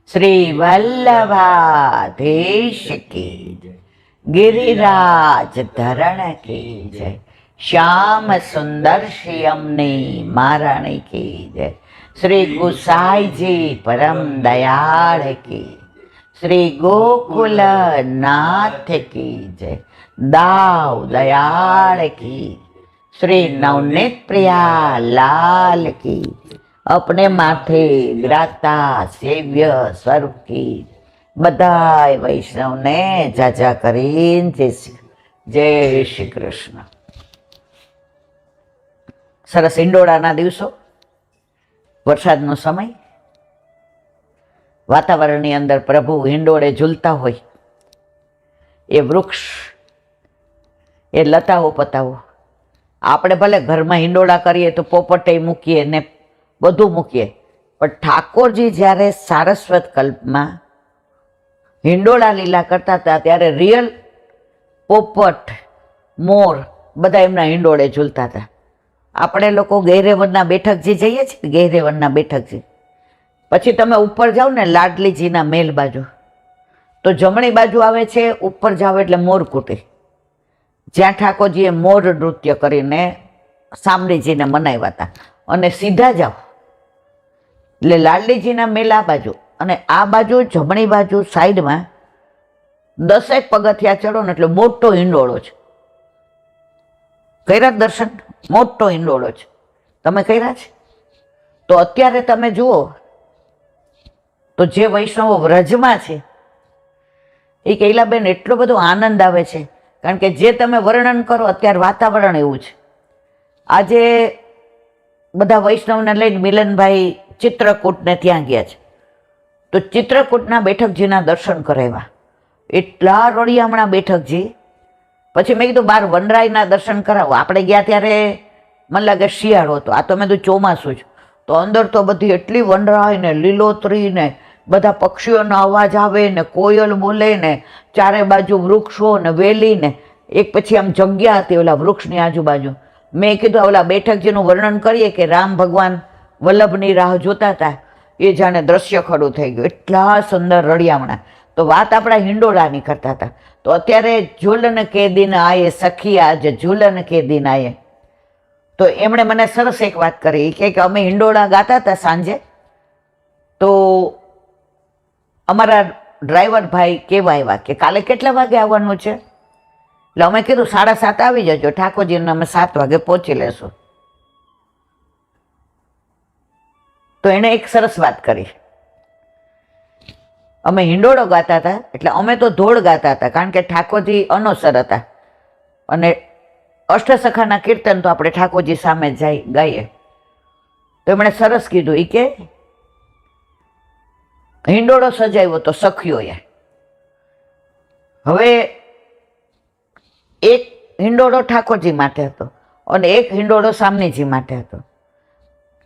શ્રી વલ્લભાધીશ કી જય, गिरिराज धरण की जय, श्याम सुंदर श्यामनी महारानी की जय, श्री गुसाई जी परम दयाल की, श्री गोकुल नाथ की जय, दाव दयाल की, श्री नवनीत प्रिया लाल की, अपने माथे विराजता सेव्य स्वरूप की બધાય વૈષ્ણવને જાજા કરીને જય શ્રી કૃષ્ણ. સરસ હિંડોળાના દિવસો, વરસાદનો સમય, વાતાવરણની અંદર પ્રભુ હિંડોળે ઝૂલતા હોય. એ વૃક્ષ, એ લતાઓ પતાવો. આપણે ભલે ઘરમાં હિંડોળા કરીએ તો પોપટે મૂકીએ ને બધું મૂકીએ, પણ ઠાકોરજી જ્યારે સારસ્વત કલ્પમાં હિંડોળા લીલા કરતા હતા ત્યારે રિયલ પોપટ, મોર બધા એમના હિંડોળે ઝૂલતા હતા. આપણે લોકો ગૈરેવનના બેઠકજી જઈએ છીએ, ગૈરેવનના બેઠકજી, પછી તમે ઉપર જાઓ ને લાડલીજીના મેલ બાજુ, તો જમણી બાજુ આવે છે, ઉપર જાઓ એટલે મોરકુટી, જ્યાં ઠાકોરજીએ મોર નૃત્ય કરીને સામરીજીને મનાવ્યા હતા. અને સીધા જાઓ એટલે લાડલીજીના મેલ આ બાજુ, અને આ બાજુ જમણી બાજુ સાઈડમાં 10 પગથિયા ચડો ને એટલે મોટો હિંડોળો છે. કર્યા દર્શન? મોટો હિંડોળો છે. તમે કર્યા છે? તો અત્યારે તમે જુઓ તો જે વૈષ્ણવો વ્રજમાં છે એ કૈલાબેન એટલો બધો આનંદ આવે છે, કારણ કે જે તમે વર્ણન કરો અત્યારે વાતાવરણ એવું છે. આજે બધા વૈષ્ણવને લઈને મિલનભાઈ ચિત્રકૂટને ત્યાં ગયા છે, તો ચિત્રકૂટના બેઠકજીના દર્શન કરાવ્યા. એટલા રળિયામણા બેઠકજી. પછી મેં કીધું બહાર વનરાયના દર્શન કરાવો. આપણે ગયા ત્યારે મને લાગે શિયાળો હતો, આ તો મેં કીધું ચોમાસું જ. તો અંદર તો બધી એટલી વનરાય ને લીલોતરી ને બધા પક્ષીઓનો અવાજ આવે ને કોયલ બોલે ને ચારે બાજુ વૃક્ષો ને વેલી ને એક પછી આમ જગ્યા હતી ઓલા વૃક્ષની આજુબાજુ. મેં કીધું ઓલા બેઠકજીનું વર્ણન કરીએ કે રામ ભગવાન વલ્લભની રાહ જોતા હતા, એ જાણે દ્રશ્ય ખડું થઈ ગયું. એટલા સુંદર રળિયામણા. તો વાત આપણા હિંડોળાની કરતા હતા. તો અત્યારે ઝૂલન કે દિન આયે સખી આજ ઝૂલન કે દિન આયે, તો એમણે મને સરસ એક વાત કરી કે અમે હિંડોળા ગાતા હતા સાંજે, તો અમારા ડ્રાઈવર ભાઈ કેવા આવ્યા કે કાલે કેટલા વાગે આવવાનું છે? એટલે અમે કીધું 7:30 આવી જજો, ઠાકોરજીને અમે 7 વાગે પહોંચી લેશું. તો એણે એક સરસ વાત કરી. અમે હિંડોળો ગાતા હતા એટલે અમે તો ધોળ ગાતા હતા, કારણ કે ઠાકોરજી અનોસર હતા, અને અષ્ટસખાના કીર્તન તો આપણે ઠાકોરજી સામે જાય ગાઈએ. તો એમણે સરસ કીધું, એ કે હિંડોળો સજાવ્યો તો સખીઓએ. હવે એક હિંડોળો ઠાકોરજી માટે હતો અને એક હિંડોળો સામનેજી માટે હતો.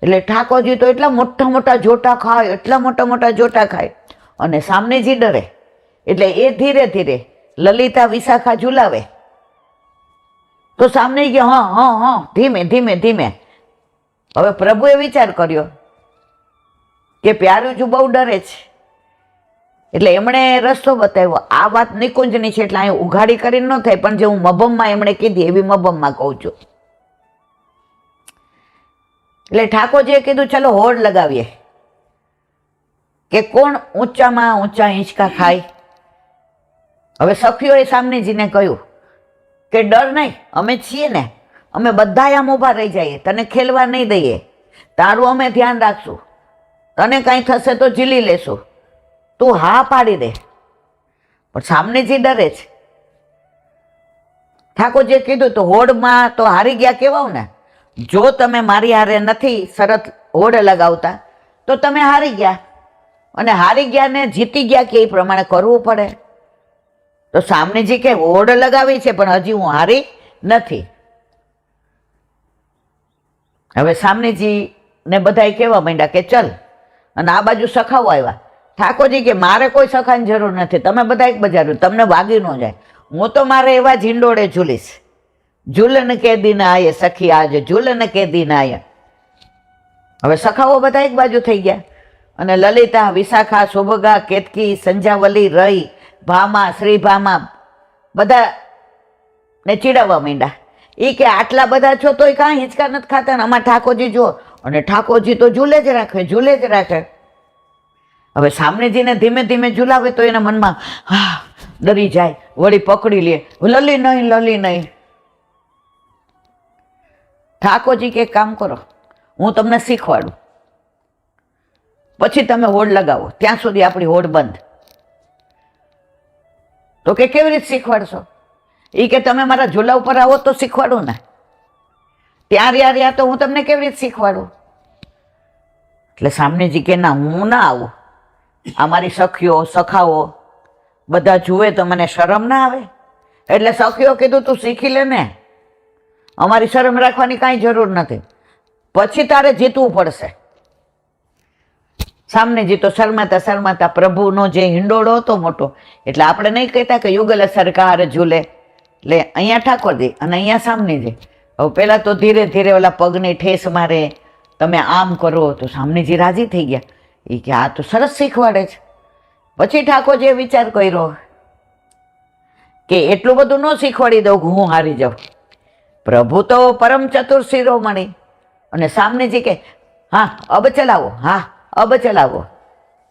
એટલે ઠાકોરજી તો એટલા મોટા મોટા જોટા ખાય, એટલા મોટા મોટા જોટા ખાય, અને સામનેજી ડરે. એટલે એ ધીરે ધીરે લલિતા વિશાખા ઝુલાવે તો સામને ગયો હા હા હા ધીમે ધીમે ધીમે. હવે પ્રભુએ વિચાર કર્યો કે પ્યારુજી બહુ ડરે છે, એટલે એમણે રસ્તો બતાવ્યો. આ વાત નિકુંજની છે એટલે અહીં ઉઘાડી કરીને ન થાય, પણ જે હું મબમમાં એમણે કીધી એવી મબમમાં કહું છું. એટલે ઠાકોરજીએ કીધું ચલો હોડ લગાવીએ કે કોણ ઊંચામાં ઊંચા હિંચકા ખાય. હવે સખીઓએ સામનેજીને કહ્યું કે ડર નહીં, અમે છીએ ને, અમે બધા આમ ઊભા રહી જઈએ, તને ખેલવા નહીં દઈએ, તારું અમે ધ્યાન રાખશું, તને કાંઈ થશે તો ઝીલી લેશું, તું હા પાડી દે. પણ સામનેજી ડરે છે. ઠાકોરજીએ કીધું તો હોડમાં તો હારી ગયા કહેવાય ને, જો તમે મારી હારે નથી શરત હોડ લગાવતા તો તમે હારી ગયા, અને હારી ગયા ને જીતી ગયા કે એ પ્રમાણે કરવું પડે. તો સામનેજી કે હોડ લગાવી છે પણ હજી હું હારી નથી. હવે સામનેજી ને બધાય કહેવા માંડ્યા કે ચલ, અને આ બાજુ સખાઓ આવ્યા. ઠાકોરજી કે મારે કોઈ સખાની જરૂર નથી, તમે બધા એક બજાર, તમને વાગી ન જાય, હું તો મારે એવા જ હિંડોળે ઝૂલીશ. ઝૂલન કે દિન આયે સખી આજ ઝૂલન કે દિન આયે. હવે સખાઓ બધા એક બાજુ થઈ ગયા અને લલિતા, વિશાખા, શોભગા, કેતકી, સંજાવલી, રઈ, ભામા, શ્રીભામા બધા ને ચીડાવવા માંડ્યા. એ કે આટલા બધા છો તોય કાંઈ હિંચકા નથી ખાતા ને અમારા ઠાકોરજી જો, અને ઠાકોરજી તો ઝૂલે જ રાખે, ઝૂલે જ રાખે. હવે સામનેજીને ધીમે ધીમે ઝૂલાવે તો એના મનમાં ડરી જાય, વળી પકડી લે, લલી નહીં, લલી નહીં. ઠાકોરજી કે કામ કરો, હું તમને શીખવાડું, પછી તમે હોડ લગાવો, ત્યાં સુધી આપણી હોડ બંધ. તો કે કેવી રીતે શીખવાડશો? એ કે તમે મારા ઝૂલા ઉપર આવો તો શીખવાડું ને, ત્યાં રહ્યા તો હું તમને કેવી રીતે શીખવાડું? એટલે સામનેજી કે ના, હું ના આવું, અમારી સખીઓ સખાઓ બધા જુએ તો મને શરમ ના આવે. એટલે સખીઓ કીધું તું શીખી લે ને, અમારી શરમ રાખવાની કાંઈ જરૂર નથી, પછી તારે જીતવું પડશે. સામનેજી તો શરમાતા શરમાતા, પ્રભુનો જે હિંડોળો હતો મોટો, એટલે આપણે નહીં કહેતા કે યુગલ સરકાર ઝૂલે, એટલે અહીંયા ઠાકોરજી અને અહીંયા સામનેજી. હવે પહેલાં તો ધીરે ધીરે ઓલા પગની ઠેસ મારે, તમે આમ કરો, તો સામનેજી રાજી થઈ ગયા. એ કે આ તો સરસ શીખવાડે છે. પછી ઠાકોરજીએ વિચાર કર્યો કે એટલું બધું ન શીખવાડી દઉં કે હું હારી જાઉં. પ્રભુ તો પરમ ચતુર શિરોમણી, અને સામનેજી કે હા અબ ચલાવો, હા અબ ચલાવો.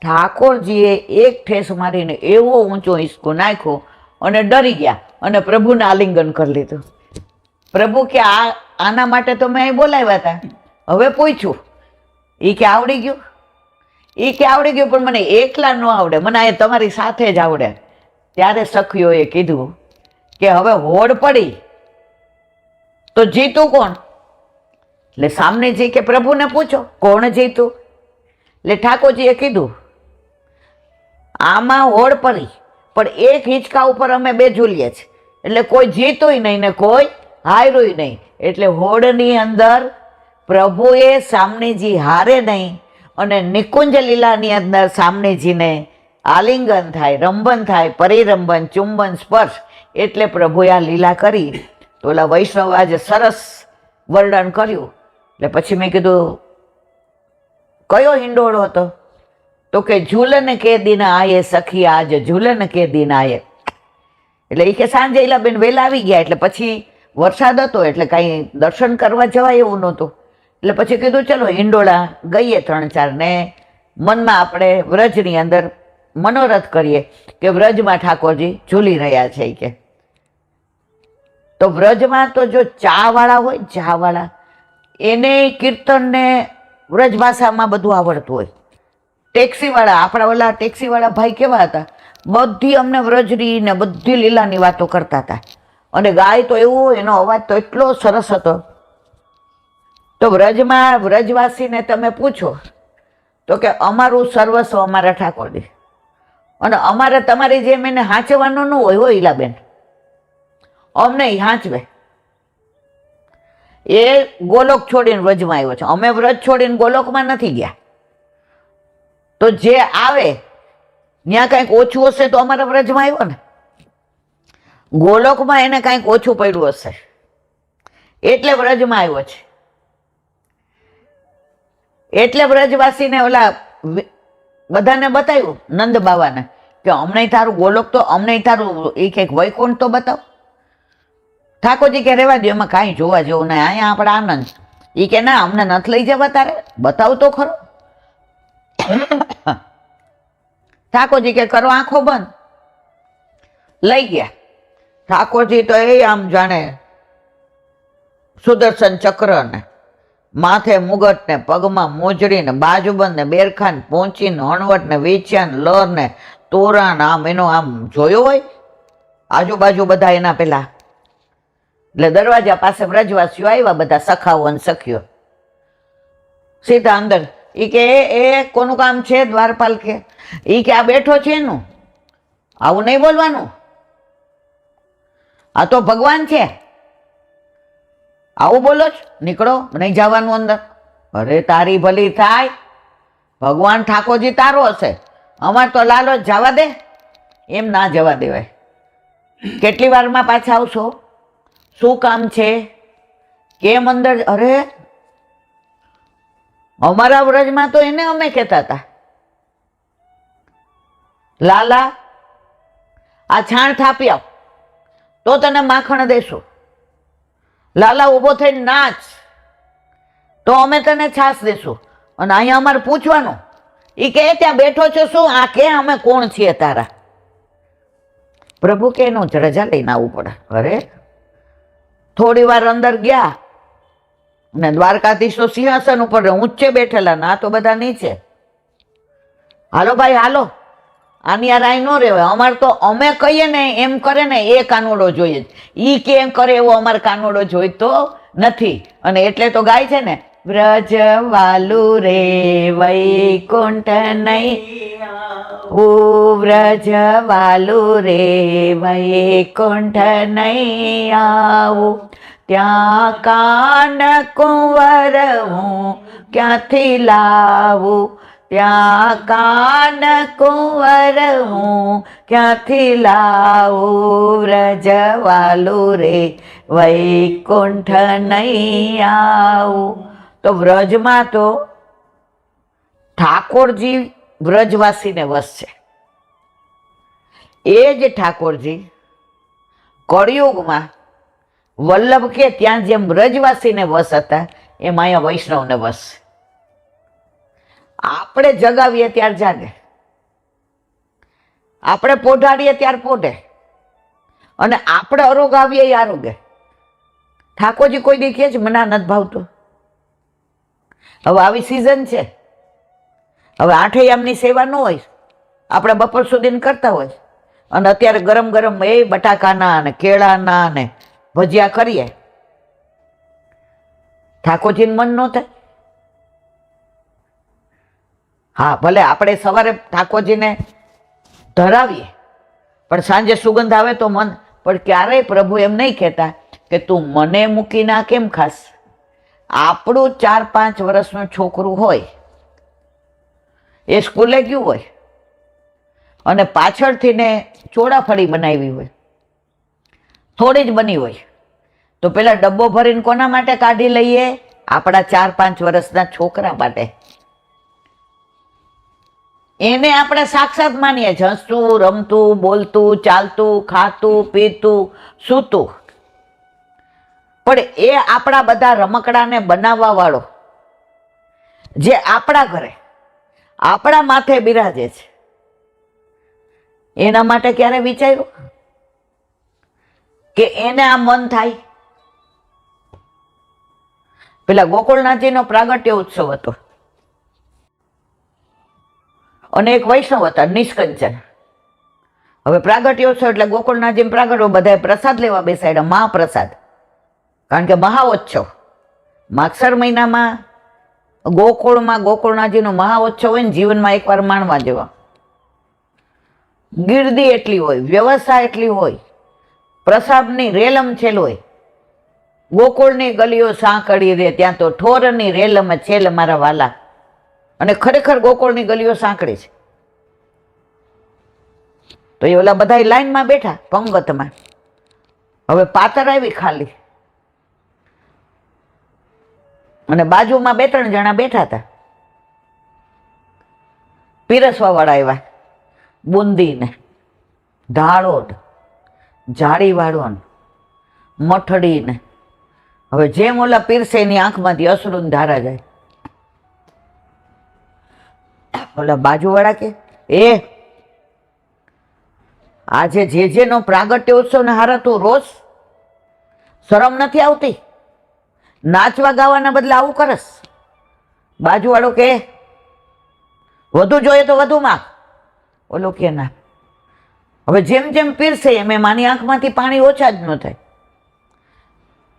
ઠાકોરજીએ એક ઠેસ મારીને એવો ઊંચો હિંચકો નાખ્યો અને ડરી ગયા અને પ્રભુને આલિંગન કરી લીધું. પ્રભુ કે આના માટે તો મેં અહીં બોલાવ્યા હતા, હવે પૂછ્યું. એ કે આવડી ગયું? એ કે આવડી ગયું, પણ મને એકલા ન આવડે, મને આ તમારી સાથે જ આવડે. ત્યારે સખીઓએ કીધું કે હવે હોડ પડી તો જીતું કોણ? એટલે સામનેજી કે પ્રભુને પૂછો કોણ જીતું. એટલે ઠાકોરજીએ કીધું આમાં હોડ પડી, પણ એક હિંચકા ઉપર અમે બે ઝૂલીએ છીએ, એટલે કોઈ જીતુંય નહીં ને કોઈ હાર્યું નહીં. એટલે હોડની અંદર પ્રભુએ સામનેજી હારે નહીં, અને નિકુંજ લીલાની અંદર સામનેજીને આલિંગન થાય, રંભન થાય, પરિરંભન, ચુંબન, સ્પર્શ, એટલે પ્રભુએ આ લીલા કરી. તો ઓલા વૈષ્ણવ આજે સરસ વર્ણન કર્યું. એટલે પછી મેં કીધું કયો હિંડોળો હતો? તો કે ઝૂલન કે દિન આયે સખી આજ ઝૂલન કે દિન આયે. એટલે એ કે સાંજે ઈલાબેન વહેલા આવી ગયા, એટલે પછી વરસાદ હતો એટલે કાંઈ દર્શન કરવા જવાય એવું નહોતું. એટલે પછી કીધું ચલો હિંડોળા ગઈએ 3-4 ને મનમાં આપણે વ્રજની અંદર મનોરથ કરીએ કે વ્રજમાં ઠાકોરજી ઝૂલી રહ્યા છે. કે તો વ્રજમાં તો જો ચાવાળા હોય, ચાવાળા એને કીર્તનને વ્રજ ભાષામાં બધું આવડતું હોય. ટેક્સીવાળા, આપણા ઓલા ટેક્સીવાળા ભાઈ કેવા હતા, બધી અમને વ્રજની ને બધી લીલાની વાતો કરતા હતા, અને ગાય તો એવું, એનો અવાજ તો એટલો સરસ હતો. તો વ્રજમાં વ્રજવાસીને તમે પૂછો તો કે અમારું સર્વસ્વ અમારા ઠાકોરજી, અને અમારે તમારી જેમ એને હાંચવાનું ન હોય ઈલાબેન, અમને હાંચવે. એ ગોલોક છોડીને વ્રજમાં આવ્યો છે, અમે વ્રજ છોડીને ગોલોકમાં નથી ગયા. તો જે આવે ત્યાં કાંઈક ઓછું હશે તો અમારા વ્રજમાં આવ્યો ને, ગોલોકમાં એને કાંઈક ઓછું પડ્યું હશે એટલે વ્રજમાં આવ્યો છે. એટલે વ્રજવાસીને ઓલા બધાને બતાવ્યું નંદ બાવાને કે અમને તારું ગોલોક તો, અમને તારું એ કંઈક વૈકુંઠ તો બતાવ. ઠાકોરજી કે રહેવા દો, એમાં કાંઈ જોવા જેવું નહીં, અહીંયા આપણે આનંદ. એ કે ના અમને નથી લઈ જવા, તારે બતાવ તો ખરો. ઠાકોરજી કે કરો આંખો બંધ. લઈ ગયા. ઠાકોરજી તો એ આમ જાણે સુદર્શન ચક્ર ને માથે મુગટ ને પગમાં મોજડી ને બાજુબંધ ને બેરખા ને પોંચી ને હણવટ ને વેચ્યા ને લર ને તોરણ, આમ એનો આમ જોયો હોય આજુબાજુ બધા એના પેલા. એટલે દરવાજા પાસે વ્રજવાસીઓ આવ્યા, બધા સખાઓ અને સખીઓ સીધા અંદર. એ કે એ કોનું કામ છે? દ્વારપાલ કે. એ કે આ બેઠો છે એનું, આવું નહીં બોલવાનું, આ તો ભગવાન છે, આવું બોલો છો, નીકળો, નહીં જવાનું અંદર. અરે તારી ભલી થાય, ભગવાન ઠાકોરજી તારો હશે, અમાર તો લાલો જવા દે. એમ ના જવા દેવાય. કેટલી વારમાં પાછા આવશો? શું કામ છે? કેમ અંદર? અરે અમારા વ્રજમાં તો એને અમે કહેતા હતા લાલા આ છાણ થાપી આવ તો તને માખણ દેશું. લાલા ઊભો થઈને નાચ તો અમે તને છાશ દેશું. અને અહીંયા અમારે પૂછવાનું, એ કે ત્યાં બેઠો છો શું? આ કે અમે કોણ છીએ તારા? પ્રભુ કે એનું રજા લઈને આવવું પડે. અરે થોડી વાર અંદર ગયા અને દ્વારકાધીશ તો સિંહાસન ઉપર ઊંચે બેઠેલા, ના તો બધા નીચે. હાલો ભાઈ હાલો, આની આ રાય ન રહેવાય. અમારે તો અમે કહીએ ને એમ કરે ને એ કાનોડો જોઈએ જ. ઈ કે એમ કરે એવો અમારે કાનોડો જોઈતો નથી. અને એટલે તો ગાય છે ને, વ્રજ વાલુ રે વૈકુંઠ નહીં, ઓ વ્રજ વાલુ રે વૈકુંઠ નહીં આવું, ત્યાં કાન કુંવર હું ક્યાંથી લાવું, ત્યાં કાન કુંવર હું ક્યાંથી લાવું, વ્રજ વાલુ રે વૈકુંઠ નહીં આવું. તો વ્રજમાં તો ઠાકોરજી વ્રજવાસીને વસ છે. એ જ ઠાકોરજી કળિયુગમાં વલ્લભ કે ત્યાં જેમ વ્રજવાસીને વસ હતા એમ અહીંયા વૈષ્ણવને વસ. આપણે જગાવીએ ત્યાર જાગે, આપણે પોઢાડીએ ત્યાર પોઢે, અને આપણે અરોગાવીએ એ આરોગે. ઠાકોરજી કોઈ દી કહે છે મને આ નથી ભાવતું? હવે આવી સિઝન છે, હવે આઠૈયામની સેવા ન હોય, આપણે બપોર સુધી કરતા હોય, અને અત્યારે ગરમ ગરમ એ બટાકાના અને કેળાના અને ભજીયા કરીએ, ઠાકોરજીને મન ન થાય? હા ભલે આપણે સવારે ઠાકોરજીને ધરાવીએ, પણ સાંજે સુગંધ આવે તો મન. પણ ક્યારેય પ્રભુ એમ નહીં કહેતા કે તું મને મૂકીને આ કેમ ખાસ? આપણું 4-5 વર્ષનું છોકરું હોય, એ સ્કૂલે ગયું હોય અને પાછળથી ને ચોળાફળી બનાવી હોય, થોડી જ બની હોય, તો પેલા ડબ્બો ભરીને કોના માટે કાઢી લઈએ? આપણા 4-5 વર્ષના છોકરા માટે. એને આપણે સાક્ષાત માનીએ, હસતું રમતું બોલતું ચાલતું ખાતું પીતું સૂતું. પણ એ આપણા બધા રમકડાને બનાવવા વાળો જે આપણા ઘરે આપણા માથે બિરાજે છે, એના માટે ક્યારે વિચાર્યું કે એને આ મન થાય? પેલા ગોકુળનાથજીનો પ્રાગટ્ય ઉત્સવ હતો અને એક વૈષ્ણવ હતા નિષ્કંચન. હવે પ્રાગટ્ય ઉત્સવ એટલે ગોકુળનાથજી પ્રાગટ્ય, બધા પ્રસાદ લેવા બેસાડ્યા, મહાપ્રસાદ. કારણ કે મહાઉત્સવ માગસર મહિનામાં ગોકુળમાં ગોકુળનાથજીનો મહાઉત્સવ હોય ને, જીવનમાં એકવાર માણવા જેવા. ગીર્દી એટલી હોય, વ્યવસ્થા એટલી હોય, પ્રસાદની રેલમ છેલ હોય. ગોકુળની ગલીઓ સાંકળી રે ત્યાં તો ઠોરની રેલમ છેલ મારા વાલા. અને ખરેખર ગોકુળની ગલીઓ સાંકળી છે. તો એ ઓલા બધા લાઈનમાં બેઠા પંગતમાં. હવે પાતર આવી ખાલી અને બાજુમાં 2-3 જણા બેઠા હતા. પીરસવા વાળા આવ્યા, બુંદી ને ધાળોડ જાળીવાળો ને મઠડી ને. હવે જેમ ઓલા પીરસે એની આંખમાંથી અશ્રુની ધારા જાય. ઓલા બાજુવાળા કે આજે જેનો પ્રાગટ્ય ઉત્સવ ને હારા તું રોજ શરમ નથી આવતી? નાચવા ગાવાના બદલે આવું કરસ? બાજુવાળો કે વધુ જોઈએ તો વધુ માંગ. ઓલો કે ના. હવે જેમ જેમ પીરસે એમ માની આંખમાંથી પાણી ઓછા જ ન થાય.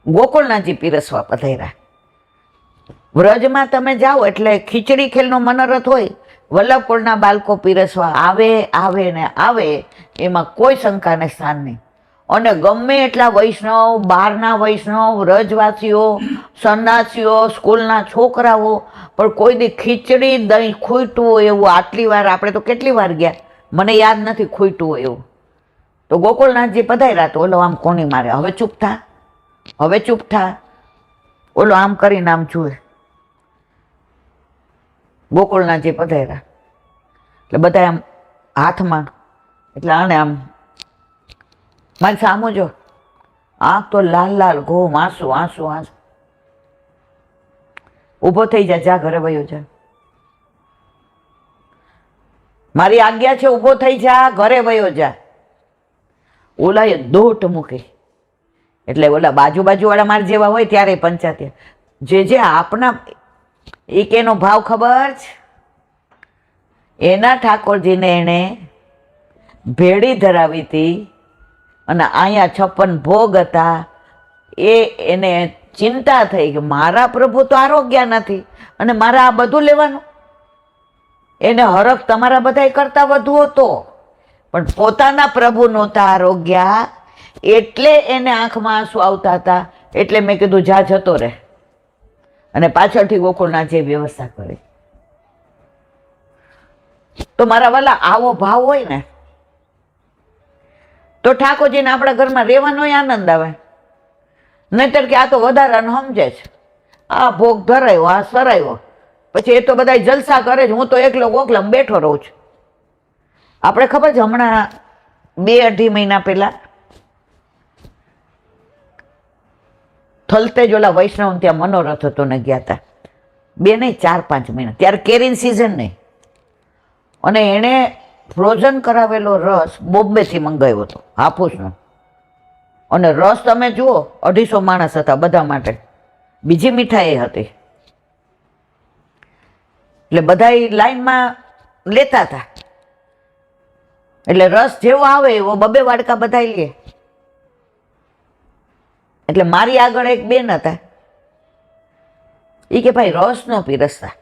ગોકુળનાથજી પીરસવા પધાર્યા. વ્રજમાં તમે જાઓ એટલે ખીચડી ખેલનો મનોરથ હોય, વલ્લભકુળના બાળકો પીરસવા આવે ને આવે, એમાં કોઈ શંકાને સ્થાન નહીં. અને ગમે એટલા વૈષ્ણવ, બહારના વૈષ્ણવ, વ્રજવાસીઓ, સંન્યાસીઓ, સ્કૂલના છોકરાઓ, પણ કોઈ દી ખીચડી દહીં ખૂટ્યું હોય એવું આટલી વાર આપણે તો કેટલી વાર ગયા, મને યાદ નથી ખૂટ્યું હોય એવું. તો ગોકુળનાથજી પધાર્યા તો ઓલો આમ કોની મારે, હવે ચૂપ થા, હવે ચૂપ થા. ઓલો આમ કરીને આમ જુએ. ગોકુળનાથજી પધાર્યા એટલે બધા આમ હાથમાં, એટલે આને આમ મારી સામું જો, આંખ તો લાલ લાલ, ઘોમ, આંસુ આંસુ આંસુ. ઊભો થઈ જા, જા ઘરે વયો જા, મારી આજ્ઞા છે, ઊભો થઈ જા, ઘરે વયો જા. ઓલાએ દોટ મૂકી, એટલે ઓલા બાજુ વાળા માર જેવા હોય ત્યારે પંચાયત જે આપના એક એનો ભાવ ખબર છે, એના ઠાકોરજીને એને ભેળી ધરાવી હતી અને અહીંયા 56 ભોગ હતા. એને ચિંતા થઈ કે મારા પ્રભુ તો આરોગ્ય નથી અને મારે આ બધું લેવાનું. એને હરખ તમારા બધા કરતા વધુ હતો, પણ પોતાના પ્રભુ નહોતા આરોગ્ય, એટલે એને આંખમાં આંસુ આવતા હતા. એટલે મેં કીધું જા, જતો રહે, અને પાછળથી ગોકુળના જે વ્યવસ્થા કરી. તો મારા વાલા આવો ભાવ હોય ને તો ઠાકોરજીને આપણા ઘરમાં રહેવાનો આનંદ આવે. નહીતર કે આ તો વધારાનું સમજે છે, આ ભોગ ધરાયો, આ સરાયો, પછી એ તો બધા જલસા કરે છે, હું તો એકલો ગોખલામાં બેઠો રહું છું. આપણે ખબર છે હમણાં 2-2.5 મહિના પહેલા થલતેજ ઓલા વૈષ્ણવ ત્યાં મનોરથ હતો ને ગયા હતા, 2 નહીં 4-5 મહિના, ત્યારે કેરીની સિઝન નહીં, અને એણે ફ્રોઝન કરાવેલો રસ બોમ્બેથી મંગાવ્યો હતો, હાફૂસનો. અને રસ તમે જુઓ, 250 માણસ હતા બધા માટે, બીજી મીઠાઈ હતી, એટલે બધા લાઈનમાં લેતા હતા. એટલે રસ જેવો આવે એવો 2 વાડકા બધા લે. એટલે મારી આગળ એક બેન હતા, એ કે ભાઈ રસ ન પીરસતા.